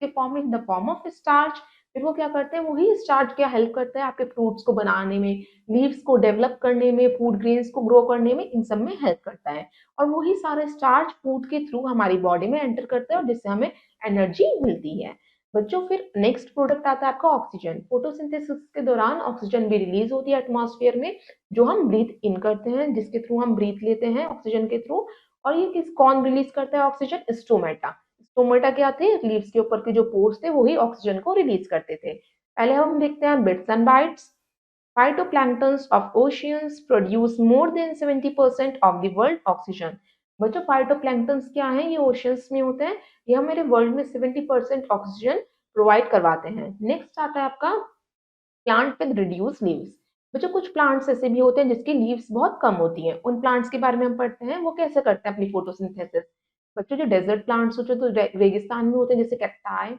form in the form of starch. फिर वो क्या करते हैं, वही स्टार्च क्या हेल्प करता है आपके फ्रूट्स को बनाने में, लीव्स को डेवलप करने में, फूड ग्रेन्स को ग्रो करने में, इन सब में हेल्प करता है। और वही सारे स्टार्च फूड के थ्रू हमारी बॉडी में एंटर करते हैं और जिससे हमें एनर्जी मिलती है। बच्चों, फिर नेक्स्ट प्रोडक्ट आता है आपका ऑक्सीजन। फोटोसिंथेसिस के दौरान ऑक्सीजन भी रिलीज होती है एटमॉस्फेयर में, जो हम ब्रीथ इन करते हैं, जिसके थ्रू हम ब्रीथ लेते हैं ऑक्सीजन के थ्रू। और ये किस कौन रिलीज करता है ऑक्सीजन, स्टोमेटा। स्टोमेटा क्या थे, लीव्स के ऊपर के जो पोर्स थे वही ऑक्सीजन को रिलीज करते थे। पहले हम देखते हैं bits and bytes. Phytoplanktons of oceans produce more than 70% of the world oxygen। बच्चों, फाइटोप्लैंक्टन्स क्या हैं, ये ओशियंस में होते हैं, ये हमारे वर्ल्ड में 70% ऑक्सीजन प्रोवाइड करवाते हैं। नेक्स्ट आता है आपका प्लांट विद रिड्यूस लीव्स। बच्चों, कुछ प्लांट्स ऐसे भी होते हैं जिसकी लीव्स बहुत कम होती हैं, उन प्लांट्स के बारे में हम पढ़ते हैं वो कैसे करते हैं अपनी फोटोसिंथेसिस। बच्चों, जो डेजर्ट प्लांट्स होते हैं, तो रेगिस्तान में होते हैं, जैसे कैक्टाई,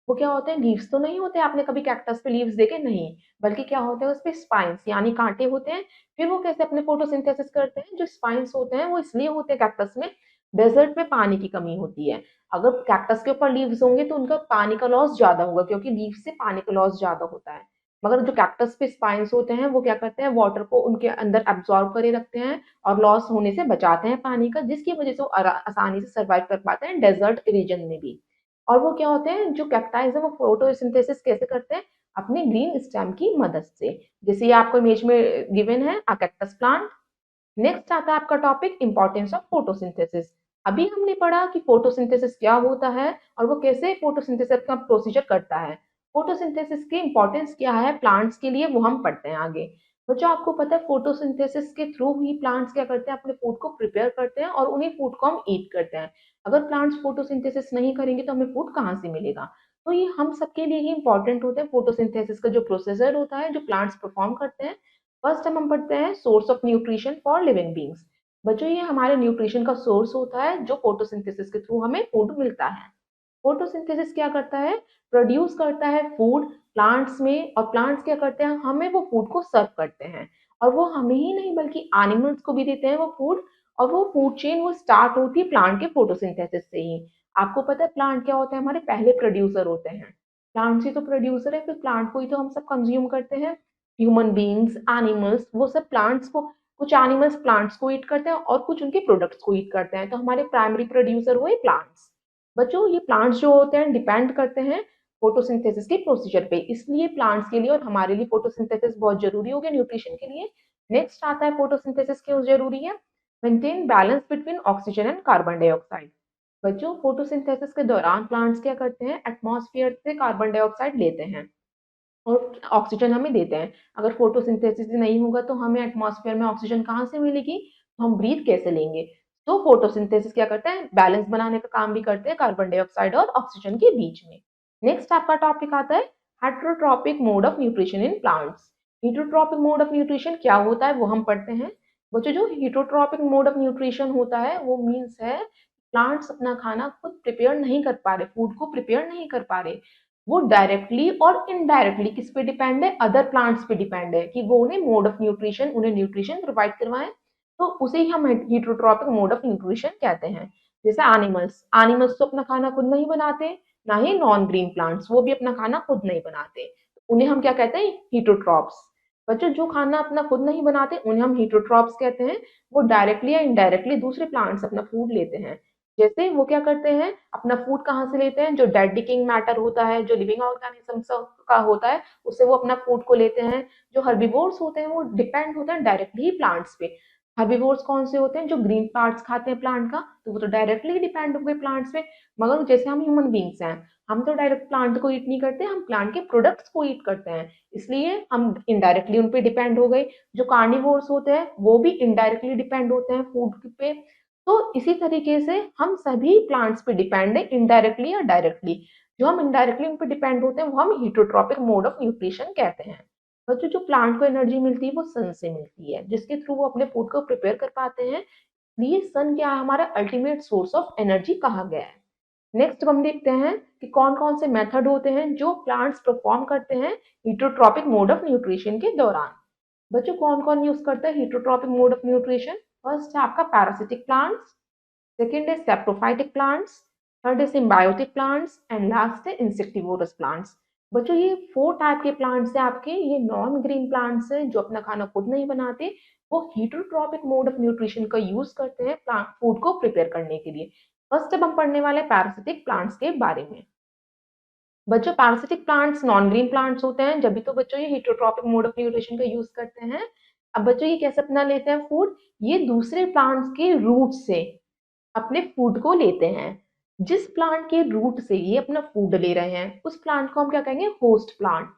वो क्या होते हैं, लीव्स तो नहीं होते, आपने कभी कैक्टस पे लीव्स देखे नहीं, बल्कि क्या होते हैं उस पे स्पाइंस यानी कांटे होते हैं। फिर वो कैसे अपने फोटोसिंथेसिस करते हैं, जो स्पाइंस होते हैं वो इसलिए होते हैं कैक्टस में, डेजर्ट में पानी की कमी होती है। अगर कैक्टस के ऊपर लीव्स होंगे तो उनका पानी का लॉस ज्यादा होगा, क्योंकि लीव से पानी का लॉस ज्यादा होता है। मगर जो कैक्टस पे स्पाइंस होते हैं वो क्या करते हैं, वाटर को उनके अंदर एब्जॉर्ब करे रखते हैं और लॉस होने से बचाते हैं पानी का, जिसकी वजह से वो आसानी से सर्वाइव कर पाते हैं डेजर्ट रीजन में भी। और वो क्या होते हैं, जो कैक्टाइज है वो फोटोसिंथेसिस कैसे करते हैं, अपने ग्रीन स्टेम की मदद से। जैसे ये आपको इमेज में गिवन है कैक्टस प्लांट। नेक्स्ट आता है आपका टॉपिक इंपॉर्टेंस ऑफ फोटोसिंथेसिस। अभी हमने पढ़ा कि फोटोसिंथेसिस क्या होता है और वो कैसे फोटोसिंथेसिस का प्रोसीजर करता है। फोटोसिंथेसिस की इंपॉर्टेंस क्या है प्लांट्स के लिए वो हम पढ़ते हैं आगे। बच्चों आपको पता है फोटोसिंथेसिस के थ्रू ही प्लांट्स क्या करते हैं अपने फूड को प्रिपेयर करते हैं और उन्हीं फूड को हम ईट करते हैं। अगर प्लांट्स फोटोसिंथेसिस नहीं करेंगे तो हमें फूड कहाँ से मिलेगा। तो ये हम सबके लिए ही इंपॉर्टेंट होता है फोटोसिंथेसिस का जो प्रोसीजर होता है जो प्लांट्स परफॉर्म करते हैं। फर्स्ट हम पढ़ते हैं source of nutrition for living beings. बच्चों ये हमारे न्यूट्रिशन का सोर्स होता है जो फोटोसिंथेसिस के थ्रू हमें फूड मिलता है। फोटोसिंथेसिस क्या करता है प्रोड्यूस करता है फूड प्लांट्स में और प्लांट्स क्या करते हैं हमें वो फूड को सर्व करते हैं। और वो हमें ही नहीं बल्कि एनिमल्स को भी देते हैं वो फूड। और वो फूड चेन वो स्टार्ट होती है प्लांट के फोटोसिंथेसिस से ही। आपको पता है प्लांट क्या होता है हमारे पहले प्रोड्यूसर होते हैं। प्लांट्स ही तो प्रोड्यूसर है फिर प्लांट को ही तो हम सब कंज्यूम करते हैं। ह्यूमन बींग्स एनिमल्स वो सब प्लांट्स को कुछ एनिमल्स प्लांट्स को ईट करते हैं और कुछ उनके प्रोडक्ट्स को ईट करते हैं तो हमारे प्राइमरी प्रोड्यूसर हुए प्लांट्स। बच्चों ये प्लांट्स जो होते हैं डिपेंड करते हैं फोटोसिंथेसिस के प्रोसीजर पे इसलिए प्लांट्स के लिए और हमारे लिए फोटोसिंथेसिस बहुत जरूरी हो गया न्यूट्रिशन के लिए। नेक्स्ट आता है फोटोसिंथेसिस क्यों जरूरी है maintain balance between oxygen and carbon dioxide. बच्चों फोटोसिंथेसिस के दौरान प्लांट्स क्या करते हैं एटमॉस्फेयर से कार्बन डाइऑक्साइड लेते हैं और ऑक्सीजन हमें देते हैं। अगर फोटोसिंथेसिस नहीं होगा तो हमें एटमॉस्फेयर में ऑक्सीजन कहाँ से मिलेगी तो हम ब्रीथ कैसे लेंगे। तो फोटोसिंथेसिस क्या करते हैं बैलेंस बनाने का काम भी करते हैं कार्बन डाइऑक्साइड और ऑक्सीजन के बीच में। नेक्स्ट आपका टॉपिक आता है heterotrophic mode of nutrition in plants. Heterotrophic mode of nutrition क्या होता है वो हम पढ़ते हैं। बच्चों जो हेटेरोट्रॉपिक मोड ऑफ न्यूट्रिशन होता है वो मीन्स है प्लांट्स अपना खाना खुद प्रिपेयर नहीं कर पा रहे फूड को प्रिपेयर नहीं कर पा रहे। वो डायरेक्टली और इनडायरेक्टली किस पे डिपेंड है अदर प्लांट्स पे डिपेंड है कि वो उन्हें मोड ऑफ न्यूट्रिशन उन्हें न्यूट्रिशन प्रोवाइड करवाएं। तो उसे ही हम हेटेरोट्रॉपिक मोड ऑफ न्यूट्रिशन कहते हैं। जैसे एनिमल्स एनिमल्स तो अपना खाना खुद नहीं बनाते ना ही नॉन ग्रीन प्लांट्स वो भी अपना खाना खुद नहीं बनाते। उन्हें हम क्या कहते हैं हेटेरोट्रॉप्स। बच्चों जो खाना अपना खुद नहीं बनाते उन्हें हम हेटेरोट्रॉप्स कहते हैं। वो डायरेक्टली या इनडायरेक्टली दूसरे प्लांट्स अपना फूड लेते हैं। जैसे वो क्या करते हैं अपना फूड कहाँ से लेते हैं जो डेड डिकेइंग मैटर होता है जो लिविंग ऑर्गेनिज्म का होता है उससे वो अपना फूड को लेते हैं। जो हर्बीवोर्स होते हैं वो डिपेंड होते हैं डायरेक्टली प्लांट्स पे। हर्बीवोर्स कौन से होते हैं जो ग्रीन पार्ट्स खाते हैं प्लांट का तो वो तो डायरेक्टली डिपेंड हो गए प्लांट्स पे। मगर जैसे हम ह्यूमन बींग्स हैं हम तो डायरेक्ट प्लांट को ईट नहीं करते हम प्लांट के प्रोडक्ट्स को ईट करते हैं इसलिए हम इनडायरेक्टली उन पे डिपेंड हो गए। जो कार्निवोर्स होते हैं वो भी इनडायरेक्टली डिपेंड होते हैं फूड पे। तो इसी तरीके से हम सभी प्लांट्स पे डिपेंड है इनडायरेक्टली या डायरेक्टली। जो हम इनडायरेक्टली उन पे डिपेंड होते हैं वो हम हेटेरोट्रॉपिक मोड ऑफ न्यूट्रिशन कहते हैं। बच्चों जो प्लांट को एनर्जी मिलती है वो सन से मिलती है जिसके थ्रू वो अपने फूड को प्रिपेयर कर पाते हैं। इसलिए सन क्या है हमारा अल्टीमेट सोर्स ऑफ एनर्जी कहा गया है। नेक्स्ट हम देखते हैं कि कौन कौन से मेथड होते हैं जो प्लांट्स परफॉर्म करते हैं हेटेरोट्रॉपिक मोड ऑफ न्यूट्रिशन के दौरान। बच्चों कौन कौन यूज करता है heterotrophic mode of nutrition. First है आपका पैरासिटिक प्लांट्स। सेकेंड है सेप्रोफाइटिक प्लांट्स। थर्ड है सिम्बायोटिक प्लांट्स एंड लास्ट है इंसेक्टिवोरस प्लांट्स। बच्चों ये 4 टाइप के प्लांट्स हैं आपके ये नॉन ग्रीन प्लांट्स हैं जो अपना खाना खुद नहीं बनाते। वो हेटेरोट्रॉपिक मोड ऑफ न्यूट्रिशन का यूज करते हैं प्लांट फूड को प्रिपेयर करने के लिए। फर्स्ट अब हम पढ़ने वाले पैरासिटिक प्लांट्स के बारे में। बच्चों parasitic plants non green plants होते हैं जब भी तो बच्चों ये हेटेरोट्रॉपिक मोड ऑफ न्यूट्रिशन का यूज करते हैं। अब बच्चों ये कैसे अपना लेते हैं फूड ये दूसरे प्लांट्स के रूट से अपने फूड को लेते हैं। जिस प्लांट के रूट से ये अपना फूड ले रहे हैं उस प्लांट को हम क्या कहेंगे होस्ट प्लांट।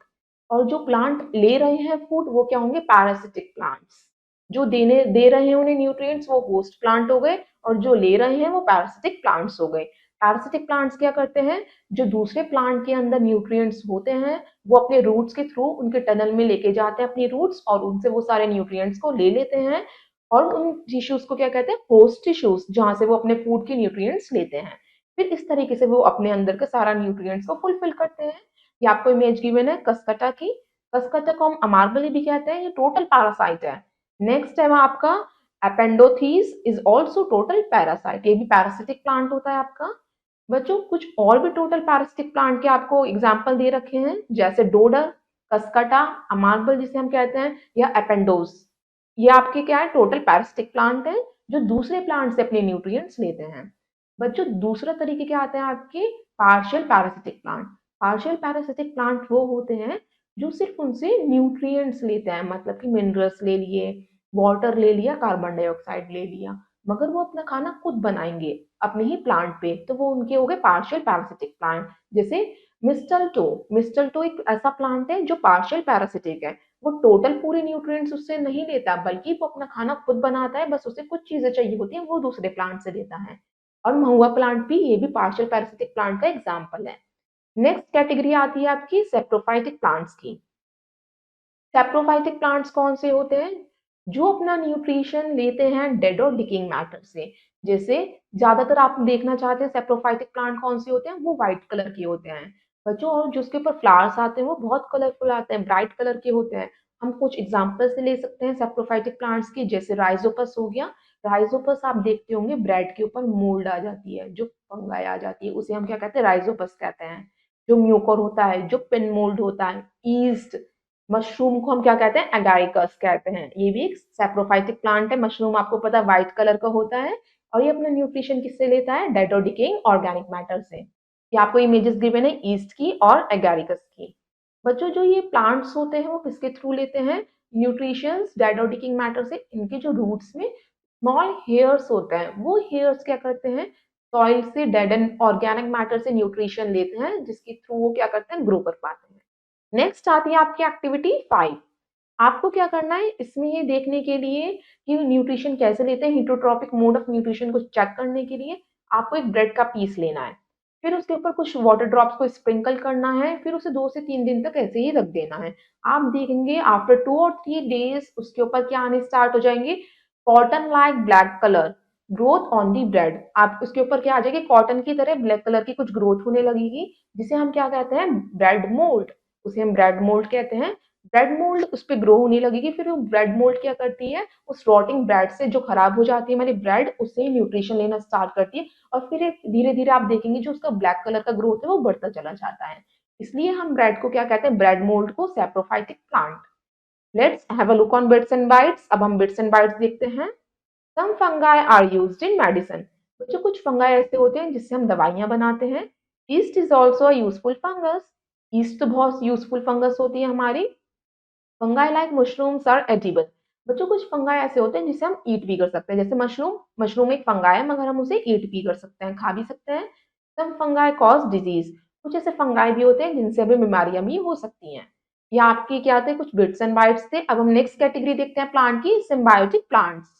और जो प्लांट ले रहे हैं फूड वो क्या होंगे पैरासिटिक प्लांट्स। जो देने दे रहे हैं उन्हें न्यूट्रिएंट्स वो होस्ट प्लांट हो गए और जो ले रहे हैं वो पैरासिटिक प्लांट्स हो गए। पैरासिटिक प्लांट्स क्या करते हैं जो दूसरे प्लांट के अंदर न्यूट्रिएंट्स होते हैं वो अपने रूट्स के थ्रू उनके टनल में लेके जाते हैं अपनी रूट्स और उनसे वो सारे न्यूट्रिएंट्स को ले लेते हैं। और उन टिश्यूज को क्या कहते हैं होस्ट टिश्यूज जहां से वो अपने फूड के न्यूट्रिएंट्स लेते हैं। फिर इस तरीके से वो अपने अंदर का सारा न्यूट्रिएंट्स को फुलफिल करते हैं। ये आपको इमेज गिवन है कसकटा की। कसकटा को हम अमार्बली भी कहते हैं ये टोटल पैरासाइट है। नेक्स्ट है आपका एपेंडोथीज इज ऑल्सो टोटल पैरासाइट ये भी पैरासिटिक प्लांट होता है आपका। बच्चों कुछ और भी टोटल पैरासिटिक प्लांट के आपको एग्जाम्पल दे रखे हैं जैसे डोडर कसकटा अमार्बल जिसे हम कहते हैं या एपेंडोस। ये आपके क्या है टोटल पैरासिटिक प्लांट है जो दूसरे प्लांट से अपने न्यूट्रिएंट्स लेते हैं। बच्चों दूसरा तरीके क्या आते हैं आपके partial parasitic plant. Partial parasitic plant वो होते हैं जो सिर्फ उनसे न्यूट्रिएंट्स लेते हैं, मतलब कि मिनरल्स ले लिए, वाटर ले लिया, कार्बन डाइऑक्साइड ले लिया, मगर वो अपना खाना खुद बनाएंगे अपने ही प्लांट पे, तो वो उनके हो गए पार्शियल पैरासिटिक प्लांट। जैसे मिस्टल्टो, मिस्टल्टो एक ऐसा प्लांट है जो पार्शियल पैरासिटिक है। वो टोटल पूरे न्यूट्रिएंट्स उससे नहीं लेता, बल्कि वो अपना खाना खुद बनाता है, बस उसे कुछ चीजें चाहिए होती हैं वो दूसरे प्लांट से लेता है। और महुआ प्लांट भी, ये भी पार्शियल पैरासिटिक प्लांट का एग्जाम्पल है। नेक्स्ट कैटेगरी आती है आपकी सेप्रोफाइटिक प्लांट्स की। सेप्रोफाइटिक प्लांट्स कौन से होते हैं? जो अपना न्यूट्रिशन लेते हैं डेड और डिकिंग मैटर से। जैसे ज्यादातर आप देखना चाहते हैं सेप्रोफाइटिक प्लांट कौन से होते हैं, वो व्हाइट कलर के होते हैं बच्चों, और जो उसके ऊपर फ्लावर्स आते हैं वो बहुत कलरफुल आते हैं, ब्राइट कलर के होते हैं। हम कुछ एग्जांपल से ले सकते हैं सेप्रोफाइटिक प्लांट्स की, जैसे राइजोपस हो गया। राइजोपस आप देखते होंगे ब्रेड के ऊपर मोल्ड आ जाती है, जो फंगाई आ जाती है, उसे हम क्या कहते हैं, राइजोपस कहते हैं। जो म्यूकर होता है, जो पिन मोल्ड होता है, ईस्ट मशरूम को हम क्या कहते हैं, एगारिकस कहते हैं। ये भी एक सैप्रोफाइटिक प्लांट है। मशरूम आपको पता है व्हाइट कलर का होता है, और ये अपना न्यूट्रिशन किससे लेता है, डेड और डिकेइंग ऑर्गेनिक मैटर से। ये आपको इमेजेस गिवन है ईस्ट की और एगारिकस की। बच्चों जो ये प्लांट्स होते हैं वो किसके थ्रू लेते हैं न्यूट्रिशंस, डेड और डिकेइंग मैटर से? इनके जो रूट्स में स्मॉल हेयर्स होते हैं, वो हेयर्स क्या करते हैं, सॉइल से डेड एंड ऑर्गेनिक मैटर से न्यूट्रिशन लेते हैं, जिसके थ्रू वो क्या करते हैं, ग्रो कर पाते हैं। नेक्स्ट आती है आपकी एक्टिविटी 5। आपको क्या करना है इसमें, ये देखने के लिए कि न्यूट्रिशन कैसे लेते हैं, हिटोट्रॉपिक मोड ऑफ न्यूट्रिशन को चेक करने के लिए आपको एक ब्रेड का पीस लेना है, फिर उसके ऊपर कुछ वाटर ड्रॉप्स को स्प्रिंकल करना है, फिर उसे 2 से 3 दिन तक ऐसे ही रख देना है। आप देखेंगे आफ्टर 2 और 3 डेज उसके ऊपर क्या आने स्टार्ट हो जाएंगे, cotton like black colour growth on the bread. आप उसके ऊपर क्या आ जाएगी, कॉटन की तरह ब्लैक कलर की कुछ ग्रोथ होने लगेगी, जिसे हम क्या कहते हैं, ब्रेड मोल्ड। उसे हम ब्रेड मोल्ड कहते हैं। ब्रेड मोल्ड उस पे ग्रो होने लगेगी, फिर वो ब्रेड मोल्ड क्या करती है, उस रॉटिंग ब्रेड से जो खराब हो जाती है हमारी ब्रेड, उससे न्यूट्रिशन लेना स्टार्ट करती है, और फिर धीरे धीरे आप देखेंगे जो उसका ब्लैक कलर का ग्रोथ है वो बढ़ता चला जाता है। इसलिए हम ब्रेड को क्या कहते हैं, ब्रेड मोल्ड को saprophytic plant. Let's have a look on bits and bytes. अब हम बिट्स एंड बाइट्स देखते हैं। Some fungi are used in medicine. बच्चों कुछ फंगाई ऐसे होते हैं जिससे हम दवाइयां बनाते हैं। Yeast is also a useful fungus. Yeast तो बहुत यूजफुल फंगस होती है हमारी। Fungi like mushrooms are edible. बच्चों कुछ फंगाई ऐसे होते हैं जिसे हम ईट भी कर सकते हैं, जैसे मशरूम। मशरूम एक फंगाई है मगर हम उसे ईट भी कर सकते हैं, खा भी सकते हैं। Some fungi cause disease. कुछ ऐसे फंगाई भी होते हैं जिनसे हमें बीमारियां भी हो सकती हैं। ये आपके क्या थे, कुछ बिट्स एंड बाइट्स थे। अब हम नेक्स्ट कैटेगरी देखते हैं प्लांट की, सिम्बायोटिक प्लांट्स।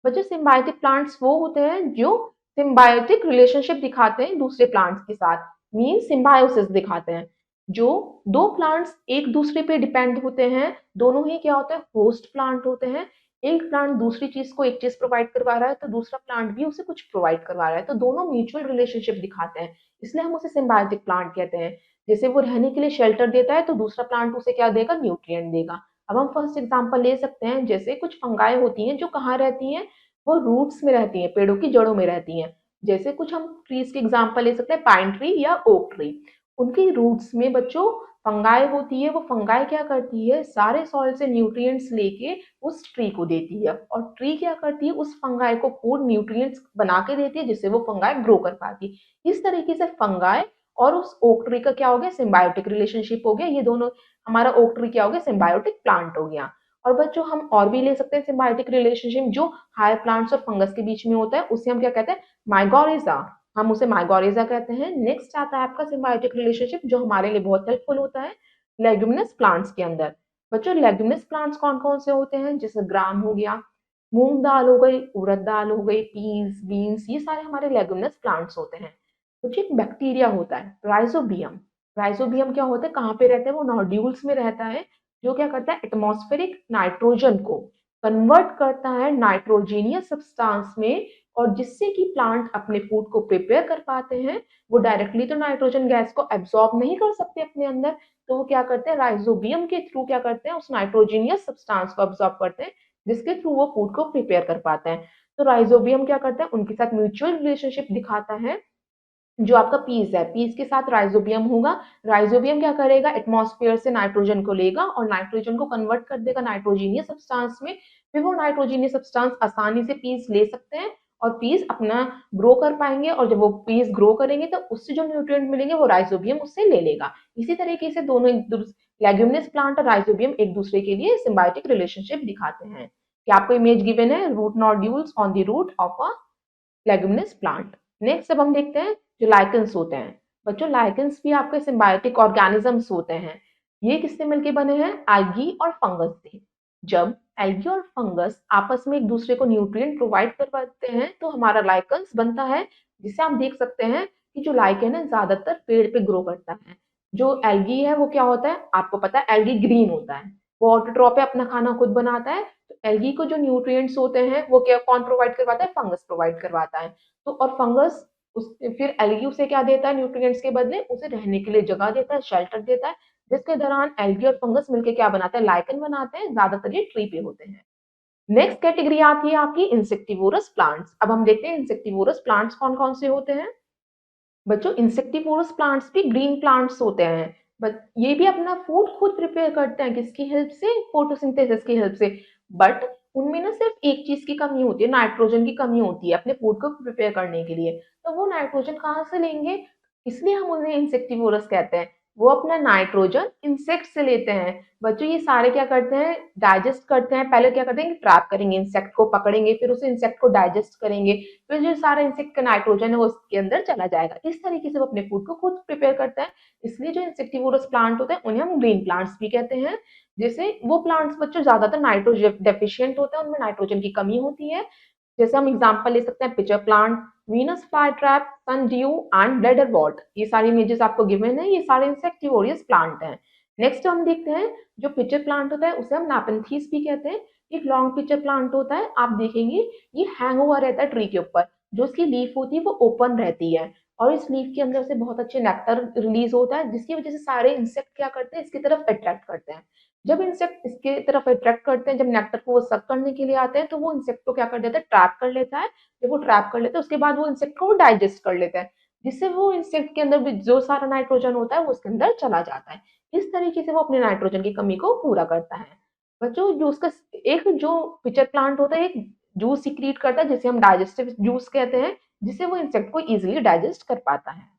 बच्चों सिम्बायोटिक प्लांट्स वो होते हैं जो सिम्बायोटिक रिलेशनशिप दिखाते हैं दूसरे प्लांट्स के साथ, मीन सिम्बायोसिस दिखाते हैं। जो दो प्लांट्स एक दूसरे पे डिपेंड होते हैं, दोनों ही क्या होते हैं, होस्ट प्लांट होते हैं। एक प्लांट दूसरी चीज को एक चीज प्रोवाइड करवा रहा है, तो दूसरा प्लांट भी उसे कुछ प्रोवाइड करवा रहा है, तो दोनों म्यूचुअल रिलेशनशिप दिखाते हैं, इसलिए हम उसे सिम्बायोटिक प्लांट कहते हैं। जैसे वो रहने के लिए शेल्टर देता है, तो दूसरा प्लांट उसे क्या देगा, न्यूट्रिएंट देगा। अब हम फर्स्ट एग्जांपल ले सकते हैं, जैसे कुछ फंगाई होती हैं जो कहाँ रहती हैं, वो रूट्स में रहती हैं, पेड़ों की जड़ों में रहती हैं। जैसे कुछ हम ट्रीज के एग्जांपल ले सकते हैं, पाइन ट्री या ओक ट्री। उनकी रूट्स में बच्चों फंगाई होती है। वो फंगाई क्या करती है, सारे सॉइल से न्यूट्रिएंट्स लेके उस ट्री को देती है, और ट्री क्या करती है, उस फंगाई को फूड न्यूट्रिएंट्स बना के देती है, जिससे वो फंगाई ग्रो कर पाती है। इस तरीके से फंगाई और उस ओक ट्री का क्या हो गया, सिम्बायोटिक रिलेशनशिप हो गया। ये दोनों, हमारा ओक ट्री क्या हो गया, सिम्बायोटिक प्लांट हो गया। और बच्चों हम और भी ले सकते हैं सिम्बायोटिक रिलेशनशिप जो हायर प्लांट्स और फंगस के बीच में होता है, उसे हम क्या कहते हैं, माइगोरिजा। हम उसे माइगोरिजा कहते हैं। नेक्स्ट आता है आपका सिम्बायोटिक रिलेशनशिप जो हमारे लिए बहुत हेल्पफुल होता है लेग्यूमिनस प्लांट्स के अंदर। बच्चों लेग्यूमिनस प्लांट्स कौन कौन से होते हैं, जैसे ग्राम हो गया, मूंग दाल हो गई, उड़द दाल हो गई, पीस बीन्स, ये सारे हमारे लेग्यूमिनस प्लांट्स होते हैं। कुछ एक बैक्टीरिया होता है राइजोबियम। राइजोबियम क्या होता है, कहाँ पे रहता है, वो नोड्यूल्स में रहता है, जो क्या करता है, एटमॉस्फेरिक नाइट्रोजन को कन्वर्ट करता है नाइट्रोजीनियस सब्सटेंस में, और जिससे कि प्लांट अपने फूड को प्रिपेयर कर पाते हैं। वो डायरेक्टली तो नाइट्रोजन गैस को एब्सॉर्ब नहीं कर सकते अपने अंदर, तो वो क्या करते हैं, राइजोबियम के थ्रू क्या करते हैं, उस नाइट्रोजीनियस सब्सटेंस को एब्सॉर्ब करते हैं, जिसके थ्रू वो फूड को प्रिपेयर कर पाते हैं। तो राइजोबियम क्या करता है, उनके साथ म्यूचुअल रिलेशनशिप दिखाता है। जो आपका पीस है, पीस के साथ राइजोबियम होगा। राइजोबियम क्या करेगा, एटमॉस्फेयर से नाइट्रोजन को लेगा और नाइट्रोजन को कन्वर्ट कर देगा नाइट्रोजीनियस सब्सटेंस में। फिर वो नाइट्रोजीनियस सब्सटेंस आसानी से पीस ले सकते हैं, और पीस अपना ग्रो कर पाएंगे, और जब वो पीस ग्रो करेंगे तो उससे जो न्यूट्रिएंट मिलेंगे वो राइजोबियम उससे ले लेगा। इसी तरीके से दोनों लेग्यूमिनस प्लांट और राइजोबियम एक दूसरे के लिए सिम्बायोटिक रिलेशनशिप दिखाते हैं। कि आपको इमेज गिवन है root nodules on the root of a leguminous plant. Next अब हम देखते हैं जो लाइकेंस होते हैं। बच्चों लाइकेंस भी आपके सिम्बायोटिक ऑर्गेनिजम्स होते हैं। ये किससे मिलके बने हैं? एल्गी और फंगस से। जब एल्गी और फंगस आपस में एक दूसरे को न्यूट्रिएंट प्रोवाइड करवाते हैं तो हमारा लाइकेंस बनता है, जिसे आप देख सकते हैं कि जो लाइकेन है ज्यादातर पेड़ पे ग्रो करता है। जो एल्गी है वो क्या होता है? आपको पता है एल्गी ग्रीन होता है, वो ऑटोट्रॉफ पे अपना खाना खुद बनाता है। तो एल्गी को जो न्यूट्रिएंट्स होते हैं वो क्या कौन प्रोवाइड करवाता है? फंगस प्रोवाइड करवाता है। तो और फंगस उस फिर एल्गी उसे क्या देता है न्यूट्रिएंट्स के बदले? उसे रहने के लिए जगह देता है, शेल्टर देता है, जिसके दौरान एल्गी और फंगस मिलकर क्या बनाते हैं? लाइकन बनाते हैं। ज्यादातर ये ट्री पे होते हैं। नेक्स्ट कैटेगरी आती है आपकी इंसेक्टिवोरस प्लांट्स। अब हम देखते हैं इंसेक्टिवोरस प्लांट्स कौन कौन से होते हैं। बच्चों इंसेक्टिवोरस प्लांट्स भी ग्रीन प्लांट्स होते हैं, बट ये भी अपना फूड खुद प्रिपेयर करते हैं। किसकी हेल्प से? फोटोसिंथेसिस की हेल्प से। बट उनमें ना सिर्फ एक चीज की कमी होती है, नाइट्रोजन की कमी होती है अपने फूड को प्रिपेयर करने के लिए। तो वो नाइट्रोजन कहाँ से लेंगे? इसलिए हम उन्हें इंसेक्टिवोरस कहते हैं। वो अपना नाइट्रोजन इंसेक्ट से लेते हैं। बच्चों ये सारे क्या करते हैं? डाइजेस्ट करते हैं। पहले क्या करते हैं? ट्रैप करेंगे, इंसेक्ट को पकड़ेंगे, फिर उस इंसेक्ट को डाइजेस्ट करेंगे, फिर जो सारा इंसेक्ट का नाइट्रोजन है वो उसके अंदर चला जाएगा। इस तरीके से वो अपने फूड को खुद प्रिपेयर करता है। इसलिए जो इंसेक्टिवोरस प्लांट होते हैं उन्हें हम ग्रीन प्लांट्स भी कहते हैं। जैसे वो प्लांट्स बच्चों ज्यादातर नाइट्रोजन डेफिशिएंट होते हैं, उनमें नाइट्रोजन की कमी होती है। जैसे हम एग्जांपल ले सकते हैं pitcher plant, Venus flytrap, sundew and bladderwort. ये सारी इमेजेस आपको गिवन है, ये सारे इंसेक्टिवोरियस प्लांट हैं। नेक्स्ट हम देखते हैं जो पिचर प्लांट होता है उसे हम नापेंथीस भी कहते हैं। एक लॉन्ग पिचर प्लांट होता है, आप देखेंगे ये हैंग हुआ रहता है ट्री के ऊपर। जो इसकी लीफ होती है वो ओपन रहती है और इस लीफ के अंदर से बहुत अच्छे नेक्टर रिलीज होता है, जिसकी वजह से सारे इंसेक्ट क्या करते हैं? इसकी तरफ अट्रैक्ट करते हैं। जब इंसेक्ट इसके तरफ अट्रैक्ट करते हैं, जब नेक्टर को वो सक करने के लिए आते हैं, तो वो इंसेक्ट को क्या कर देता है? ट्रैप कर लेता है। जब वो ट्रैप कर लेता है उसके बाद वो इंसेक्ट को डाइजेस्ट कर लेता है, जिससे वो इंसेक्ट के अंदर भी जो सारा नाइट्रोजन होता है वो उसके अंदर चला जाता है। इस तरीके से वो अपने नाइट्रोजन की कमी को पूरा करता है। बच्चों जो उसका एक जो पिचर प्लांट होता है एक जूस सीक्रेट करता है, जिसे हम डाइजेस्टिव जूस कहते हैं, जिससे वो इंसेक्ट को इजीली डाइजेस्ट कर पाता है।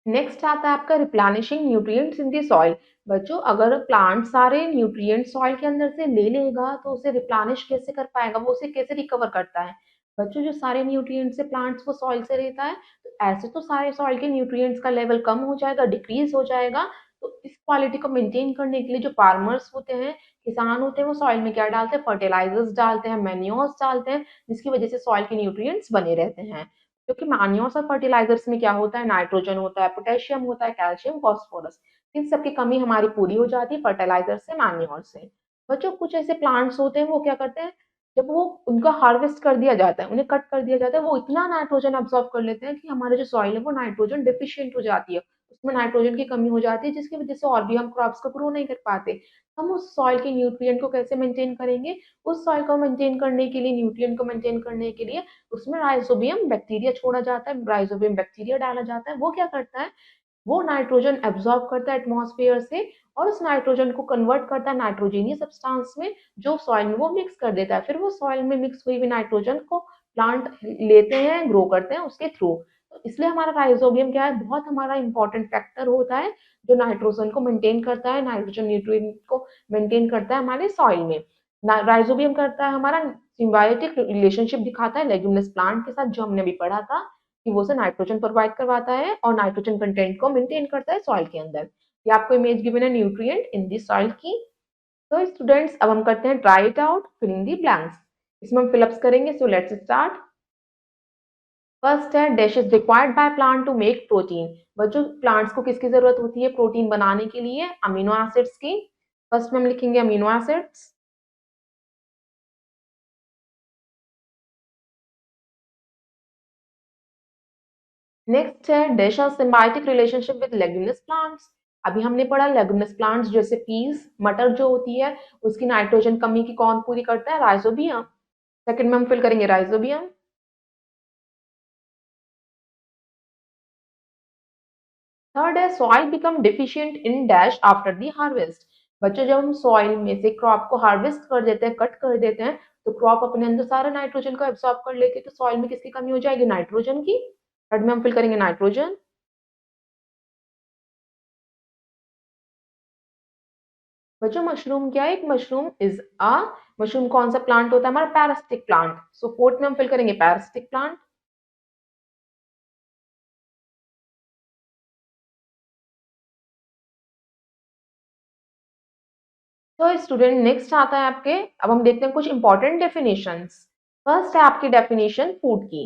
नेक्स्ट आता है आपका replenishing nutrients in the soil. बच्चों अगर प्लांट सारे न्यूट्रिएंट सॉइल के अंदर से ले लेगा तो उसे रिप्लेनिश कैसे कर पाएगा? वो उसे कैसे रिकवर करता है? बच्चों जो सारे न्यूट्रिएंट्स से प्लांट्स वो सॉइल से लेता है, तो ऐसे तो सारे सॉइल के न्यूट्रिएंट्स का लेवल कम हो जाएगा, डिक्रीज हो जाएगा। तो इस क्वालिटी को मेंटेन करने के लिए जो फार्मर्स होते हैं, किसान होते हैं, वो सॉइल में क्या डालते हैं? फर्टिलाइजर्स डालते हैं, मैन्योर्स डालते हैं, जिसकी वजह से सॉइल के न्यूट्रिएंट्स बने रहते हैं। क्योंकि मैन्योर्स और फर्टिलाइजर्स में क्या होता है? नाइट्रोजन होता है, पोटेशियम होता है, कैल्शियम, फास्फोरस। इन सब की कमी हमारी पूरी हो जाती है फर्टिलाइजर से, मैन्योर से। बच्चों कुछ ऐसे प्लांट्स होते हैं वो क्या करते हैं? जब वो उनका हार्वेस्ट कर दिया जाता है, उन्हें कट कर दिया जाता है, वो इतना नाइट्रोजन अब्सॉर्ब कर लेते हैं कि हमारे जो सॉइल है वो नाइट्रोजन डिफिशिएंट हो जाती है। उसमें नाइट्रोजन की कमी हो जाती है, जिसकी वजह से और भी हम क्रॉप्स को ग्रो नहीं कर पाते। हम उस सॉइल के न्यूट्रिएंट को कैसे मेंटेन करेंगे? उस सॉइल को मेंटेन करने के लिए, न्यूट्रिएंट को मेंटेन करने के लिए उसमें राइजोबियम बैक्टीरिया छोड़ा जाता है, राइजोबियम बैक्टीरिया डाला जाता है। वो क्या करता है? वो नाइट्रोजन एब्जॉर्ब करता है एटमॉस्फेयर से और उस नाइट्रोजन को कन्वर्ट करता है नाइट्रोजेनियस सब्सटेंस में, जो सॉइल में वो मिक्स कर देता है। फिर वो सॉइल में मिक्स हुई हुई नाइट्रोजन को प्लांट लेते हैं, ग्रो करते हैं उसके थ्रू। तो इसलिए हमारा राइजोबियम क्या है? बहुत हमारा इंपॉर्टेंट फैक्टर होता है, जो नाइट्रोजन को मेंटेन करता है, नाइट्रोजन न्यूट्रिएंट को मेंटेन करता है हमारे सॉइल में। राइजोबियम करता है हमारा सिम्बायोटिक रिलेशनशिप दिखाता है लेग्यूमिनस प्लांट के साथ, जो हमने अभी पढ़ा था कि वो उसे नाइट्रोजन प्रोवाइड करवाता है और नाइट्रोजन कंटेंट को मेंटेन करता है सॉइल के अंदर। ये आपको इमेज गिवन है न्यूट्रिएंट इन दी सॉइल की। तो स्टूडेंट्स अब हम करते हैं try it out, filling the blanks. इसमें हम फिलअप्स करेंगे, सो लेट्स स्टार्ट। फर्स्ट है dash is required by plant to make protein. बच्चों प्लांट्स को किसकी जरूरत होती है प्रोटीन बनाने के लिए? अमीनो एसिड्स की। फर्स्ट में हम लिखेंगे अमीनो एसिड्स। नेक्स्ट है dash are symbiotic relationship with leguminous plants. अभी हमने पढ़ा लेग्यूमिनस प्लांट्स जैसे पीस, मटर जो होती है उसकी नाइट्रोजन कमी की कौन पूरी करता है? राइजोबियम। सेकंड में हम फिल करेंगे राइजोबियम। थर्ड है soil become deficient in dash after the harvest. बच्चों जब हम सॉइल में से क्रॉप को हार्वेस्ट कर देते हैं, कट कर देते हैं, तो क्रॉप अपने अंदर सारा नाइट्रोजन को एब्सॉर्ब कर लेती है, तो सॉइल में किसकी कमी हो जाएगी? नाइट्रोजन की। थर्ड में हम फिल करेंगे नाइट्रोजन। बच्चों मशरूम क्या है? एक मशरूम इज अ, मशरूम कौन सा प्लांट होता है? हमारा पैरासिटिक प्लांट। सो फोर्थ में हम फिल करेंगे पैरासिटिक प्लांट। तो स्टूडेंट नेक्स्ट आता है आपके, अब हम देखते हैं कुछ इंपॉर्टेंट डेफिनेशंस। फर्स्ट है आपकी डेफिनेशन फूड की।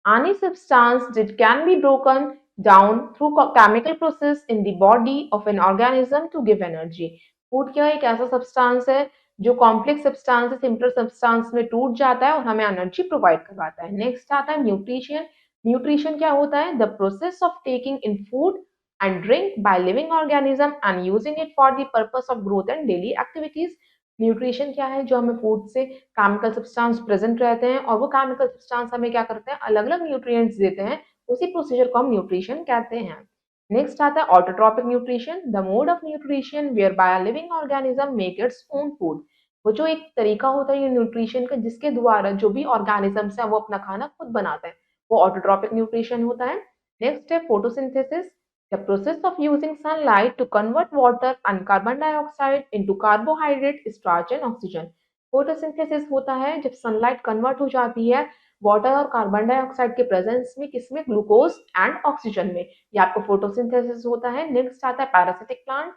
Any substance that can be broken down through chemical process in the body of an organism to give energy. Food क्या है? एक ऐसा सब्सटेंस है जो कॉम्प्लेक्स सब्सटेंस है, सिंपल सब्सटेंस में टूट जाता है और हमें एनर्जी प्रोवाइड करवाता है। नेक्स्ट आता है न्यूट्रिशन। न्यूट्रिशन क्या होता है? The process of taking in food and drink by living organism and using it for the purpose of growth and daily activities। Nutrition क्या है? जो हमें फूड से केमिकल सब्सटेंस प्रेजेंट रहते हैं और वो केमिकल सब्सटेंस हमें क्या करते हैं? अलग अलग न्यूट्रिएंट्स देते हैं। उसी प्रोसीजर को हम न्यूट्रिशन कहते हैं। नेक्स्ट आता है autotrophic nutrition, the mode of nutrition whereby a living organism make its own food. वो जो एक तरीका होता है ये न्यूट्रिशन का जिसके द्वारा जो भी ऑर्गेनिजम्स है वो अपना खाना खुद बनाते हैं, वो ऑटोट्रॉपिक न्यूट्रिशन होता है। नेक्स्ट है photosynthesis, the process of using sunlight to convert water and carbon dioxide into carbohydrate, starch and oxygen। Photosynthesis होता है जब सनलाइट कन्वर्ट हो जाती है वाटर और कार्बन डाइऑक्साइड के प्रेजेंस में, किसमें? ग्लूकोज एंड ऑक्सीजन में। ये आपको फोटोसिंथेसिस होता है। नेक्स्ट आता है parasitic plant,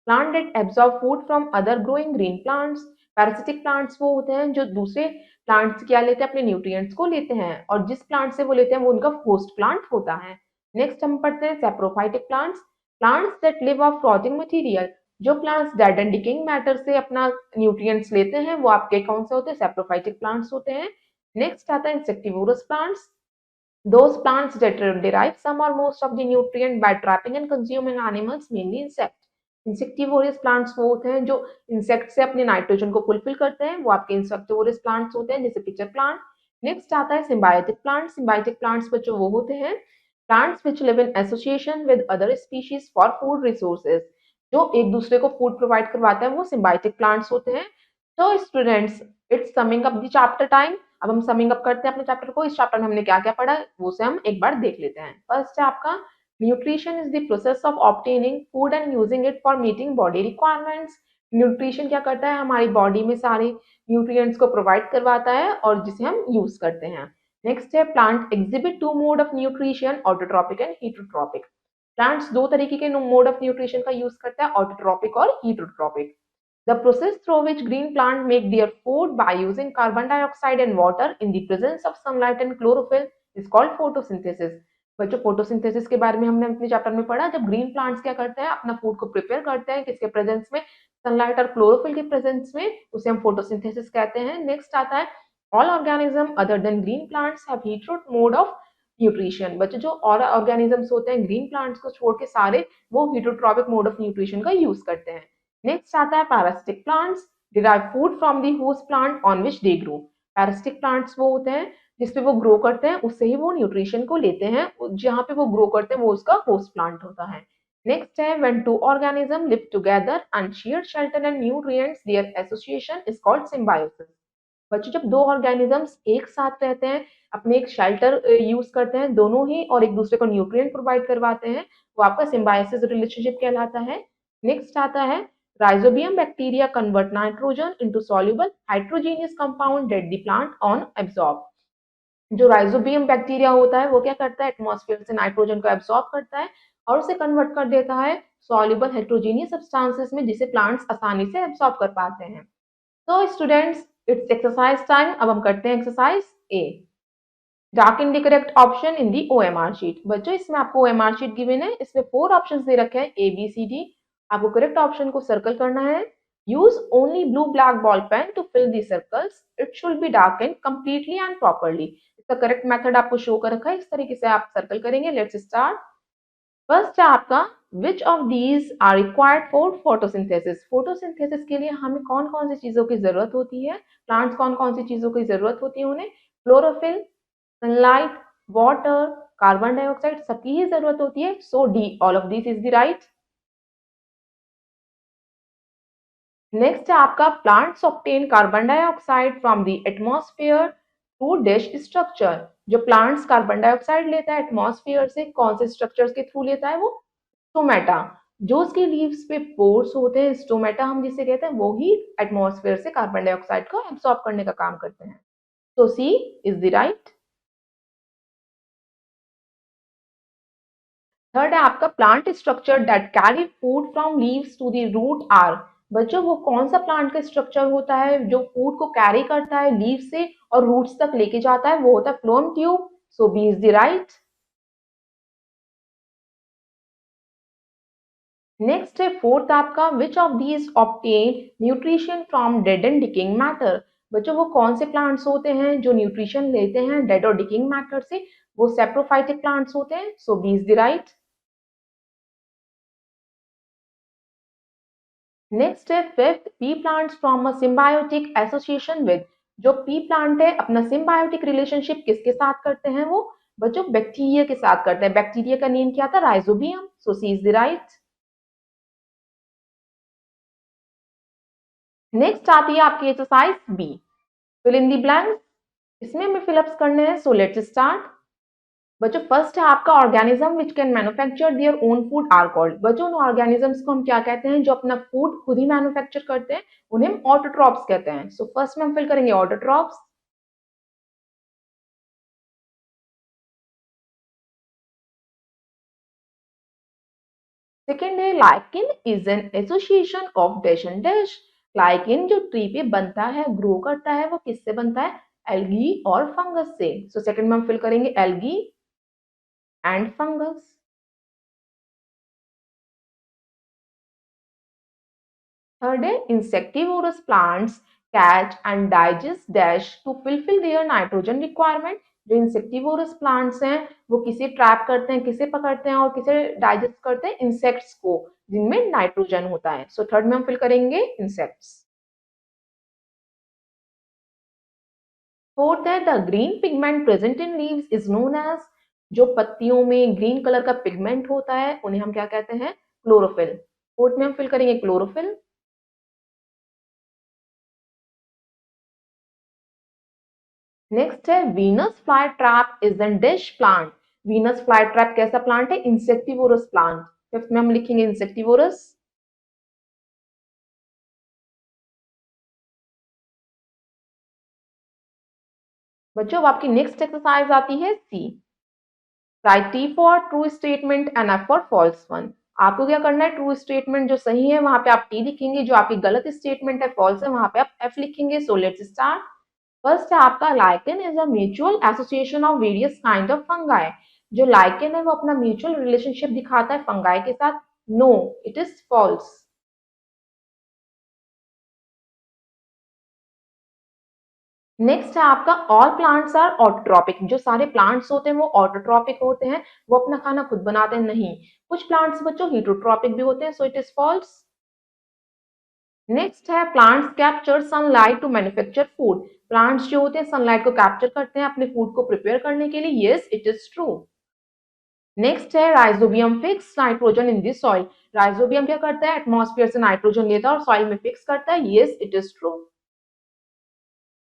plant that absorb food from other growing green plants. Parasitic plants वो होते हैं जो दूसरे प्लांट्स क्या लेते हैं? अपने न्यूट्रिएंट्स को लेते हैं, और जिस प्लांट से वो लेते हैं वो उनका होस्ट प्लांट होता है। नेक्स्ट हम पढ़ते हैं saprophytic plants, plants that live off rotting material. जो plants dead and decaying matter से अपना न्यूट्रिएंट्स लेते हैं वो आपके कौन से होते हैं? सैप्रोफाइटिक प्लांट्स होते हैं। नेक्स्ट आता है insectivorous plants, those plants that derive some or most of the nutrient by trapping and consuming animals, mainly insects। Insectivorous plants वो होते हैं जो इंसेक्ट से अपने नाइट्रोजन को फुलफिल करते हैं, वो आपके इंसेक्टिवोरस प्लांट्स होते हैं, जैसे पिक्चर प्लांट। नेक्स्ट आता है सिम्बायोटिक प्लांट्स। सिम्बायोटिक प्लांट्स बच्चों वो होते हैं plants which live in association with other species for food resources. जो एक दूसरे को फूड प्रोवाइड करवाते हैं वो सिम्बायोटिक प्लांट्स होते हैं। तो students, it's summing up the chapter time. अब हम समिंग अप करते हैं अपने चैप्टर को। इस चैप्टर में हमने क्या क्या पढ़ा वो से हम एक बार देख लेते हैं। फर्स्ट है आपका nutrition is the process of obtaining food and using it for meeting body requirements. Nutrition क्या करता है? हमारी बॉडी में सारे न्यूट्रिएंट्स को प्रोवाइड करवाता है और जिसे हम यूज करते हैं। नेक्स्ट है plant exhibit two mode of nutrition, autotrophic and heterotrophic. Plants दो तरीके के मोड ऑफ न्यूट्रिशन का यूज करता है, ऑटोट्रॉपिक और heterotrophic. The process through which green plants make their food by using carbon dioxide and water in the presence of sunlight and chlorophyll is called photosynthesis। बच्चों photosynthesis के बारे में हमने अपने चैप्टर में पढ़ा, जब ग्रीन प्लांट्स क्या करते हैं? अपना फूड को प्रिपेयर करते हैं, किसके प्रेजेंस में? सनलाइट और क्लोरोफिल के प्रेजेंस में, उसे हम फोटोसिंथेसिस कहते हैं। नेक्स्ट आता है all organism other than green plants have heterotrophic mode of nutrition. बच्चों जो और ऑर्गेनिजम्स होते हैं ग्रीन प्लांट्स को छोड़ के सारे वो हीटरोट्रॉपिक मोड ऑफ न्यूट्रिशन का यूज करते हैं। नेक्स्ट आता है parasitic plants derive food from the host plant on which they grow. Parasitic plants वो होते हैं जिसपे वो ग्रो करते हैं, उससे ही वो न्यूट्रिशन को लेते हैं। जहां पे वो ग्रो करते हैं वो उसका होस्ट प्लांट होता है। नेक्स्ट है when two organism live together and share shelter and nutrients their association is called symbiosis. बच्चों जब दो ऑर्गेनिजम्स एक साथ रहते हैं, अपने एक शेल्टर यूज करते हैं दोनों ही, और एक दूसरे को न्यूट्रिएंट प्रोवाइड करवाते हैं, वो आपका सिम्बायोसिस रिलेशनशिप कहलाता है। नेक्स्ट आता है rhizobium bacteria convert nitrogen into soluble हाइड्रोजीनियस compound that the plant on absorb. जो राइजोबियम बैक्टीरिया होता है वो क्या करता है? एटमॉस्फेयर से नाइट्रोजन को एब्जॉर्ब करता है और उसे कन्वर्ट कर देता है सॉल्युबल हेट्रोजीनियस सब्सटेंसेस में, जिसे प्लांट्स आसानी से एब्जॉर्ब कर पाते हैं। तो स्टूडेंट्स, इट्स एक्सरसाइज टाइम। अब हम करते हैं exercise A. Dark in the correct option in the OMR sheet. बच्चों इसमें आपको ओएमआर शीट गिवन है, इसमें 4 ऑप्शंस दे रखे हैं ए बी सी डी। आपको करेक्ट ऑप्शन को सर्कल करना है। Use only blue black ball pen to fill the circles, it should be dark completely and properly. इसका करेक्ट मेथड आपको शो कर रखा है, इस तरीके से आप सर्कल करेंगे। Let's start. फर्स्ट है आपका which of these are required for photosynthesis. Photosynthesis के लिए हमें कौन कौन सी चीजों की जरूरत होती है? प्लांट्स कौन कौन सी चीजों की जरूरत होती है उन्हें? Chlorophyll, sunlight, water, carbon dioxide, सबकी ही जरूरत होती है। So D all of this is the right. Next है आपका plants obtain carbon dioxide from the atmosphere through dash structure. जो प्लांट्स कार्बन डाइऑक्साइड लेता है एटमॉस्फेयर से, कौन से स्ट्रक्चर्स के थ्रू लेता है? वो स्टोमेटा। जो उसके लीव्स पे पोर्स होते हैं, स्टोमेटा हम जिसे कहते हैं, वो ही एटमॉस्फेयर से कार्बन डाइऑक्साइड को एब्सॉर्ब करने का काम करते हैं। तो C is the right. Third है आपका plant structure that carry food from leaves to the root are. बच्चों वो कौन सा प्लांट का स्ट्रक्चर होता है जो फूड को कैरी करता है लीव से और रूट्स तक लेके जाता है? वो होता है phloem tube. So B is the right. Next है फोर्थ आपका, which of these obtain nutrition from dead and decaying matter. बच्चों वो कौन से प्लांट्स होते हैं जो न्यूट्रिशन लेते हैं डेड और डिकिंग मैटर से? वो सेप्रोफाइटिक प्लांट्स होते हैं। So B is the right. Next है fifth, P plants from a symbiotic association with. जो पी प्लांट है अपना सिम्बायोटिक रिलेशनशिप किसके साथ करते हैं? वो बच्चों बैक्टीरिया के साथ करते हैं। बैक्टीरिया का नेम क्या था? Rhizobium. So C is the right. Next आती है आपकी exercise B, fill in the blanks. इसमें हमें फिलअप्स करने हैं। So let's start. बच्चों फर्स्ट है आपका, organism which can manufacture their own food are called. बच्चों उन ऑर्गेनिजम्स को हम क्या कहते हैं जो अपना फूड खुद ही मैन्युफैक्चर करते हैं? उन्हें हम ऑटोट्रॉप्स कहते हैं। सो फर्स्ट में हम फिल करेंगे ऑटोट्रॉप्स। सेकेंड है lichen is an association of dash and dash. Lichen जो ट्री पे बनता है, ग्रो करता है, वो किससे बनता है? एल्गी और फंगस से। सो सेकंड में हम फिल करेंगे एल्गी एंड फंगस। थर्ड है insectivorous plants catch and digest dash to fulfill their nitrogen requirement। जो insectivorous plants हैं वो किसे ट्रैप करते हैं, किसे पकड़ते हैं और किसे डाइजेस्ट करते हैं? इंसेक्ट्स को, जिनमें नाइट्रोजन होता है। सो थर्ड में हम फिल करेंगे इंसेक्ट्स। फोर्थ है the green pigment present in leaves is known as. जो पत्तियों में ग्रीन कलर का पिगमेंट होता है उन्हें हम क्या कहते हैं? क्लोरोफिल। फोर्थ में हम फिल करेंगे क्लोरोफिल। नेक्स्ट है Venus fly trap is an dish plant. Venus fly trap कैसा प्लांट है? Insectivorous plant. फिफ्थ में हम लिखेंगे इंसेक्टिवोरस। बच्चों अब आपकी नेक्स्ट एक्सरसाइज आती है C, write T for true statement and F for false one. आपको क्या करना है? ट्रू स्टेटमेंट जो सही है वहां पे आप टी लिखेंगे, जो आपकी गलत स्टेटमेंट है फॉल्स है वहां पे आप एफ लिखेंगे। सो लेट्स स्टार्ट। फर्स्ट है आपका, lichen is a mutual association of various kind of fungi. जो लाइकेन है वो अपना म्यूचुअल रिलेशनशिप दिखाता है फंगाई के साथ। No, it is false. Next है आपका, ऑल प्लांट्स आर ऑटोट्रॉपिक। जो सारे प्लांट्स होते हैं वो ऑटोट्रॉपिक होते हैं, वो अपना खाना खुद बनाते हैं? नहीं, कुछ प्लांट्स बच्चों हीटोट्रॉपिक भी होते हैं। So it is false. Next है, plants capture sunlight to manufacture food. Plants जो होते हैं सनलाइट को कैप्चर करते हैं अपने फूड को प्रिपेयर करने के लिए। Yes, it is true. Next है, rhizobium fix nitrogen in this soil. Rhizobium क्या करता है? एटमॉस्फेयर से नाइट्रोजन लेता है और सॉइल में फिक्स करता है। Yes, it is true.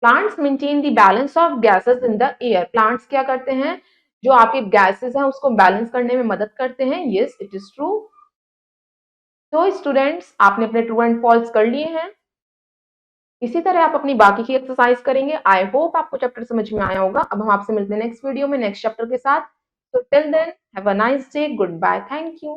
Plants maintain the balance of gases in the air. Plants क्या करते हैं? जो आपके गैसेस हैं उसको बैलेंस करने में मदद करते हैं। Yes, it is true. तो स्टूडेंट्स आपने अपने ट्रू एंड फॉल्स कर लिए हैं। इसी तरह आप अपनी बाकी की एक्सरसाइज करेंगे। आई होप आपको चैप्टर समझ में आया होगा। अब हम आपसे मिलते हैं नेक्स्ट वीडियो में नेक्स्ट चैप्टर के साथ। तो till then have a nice day, good bye, thank you.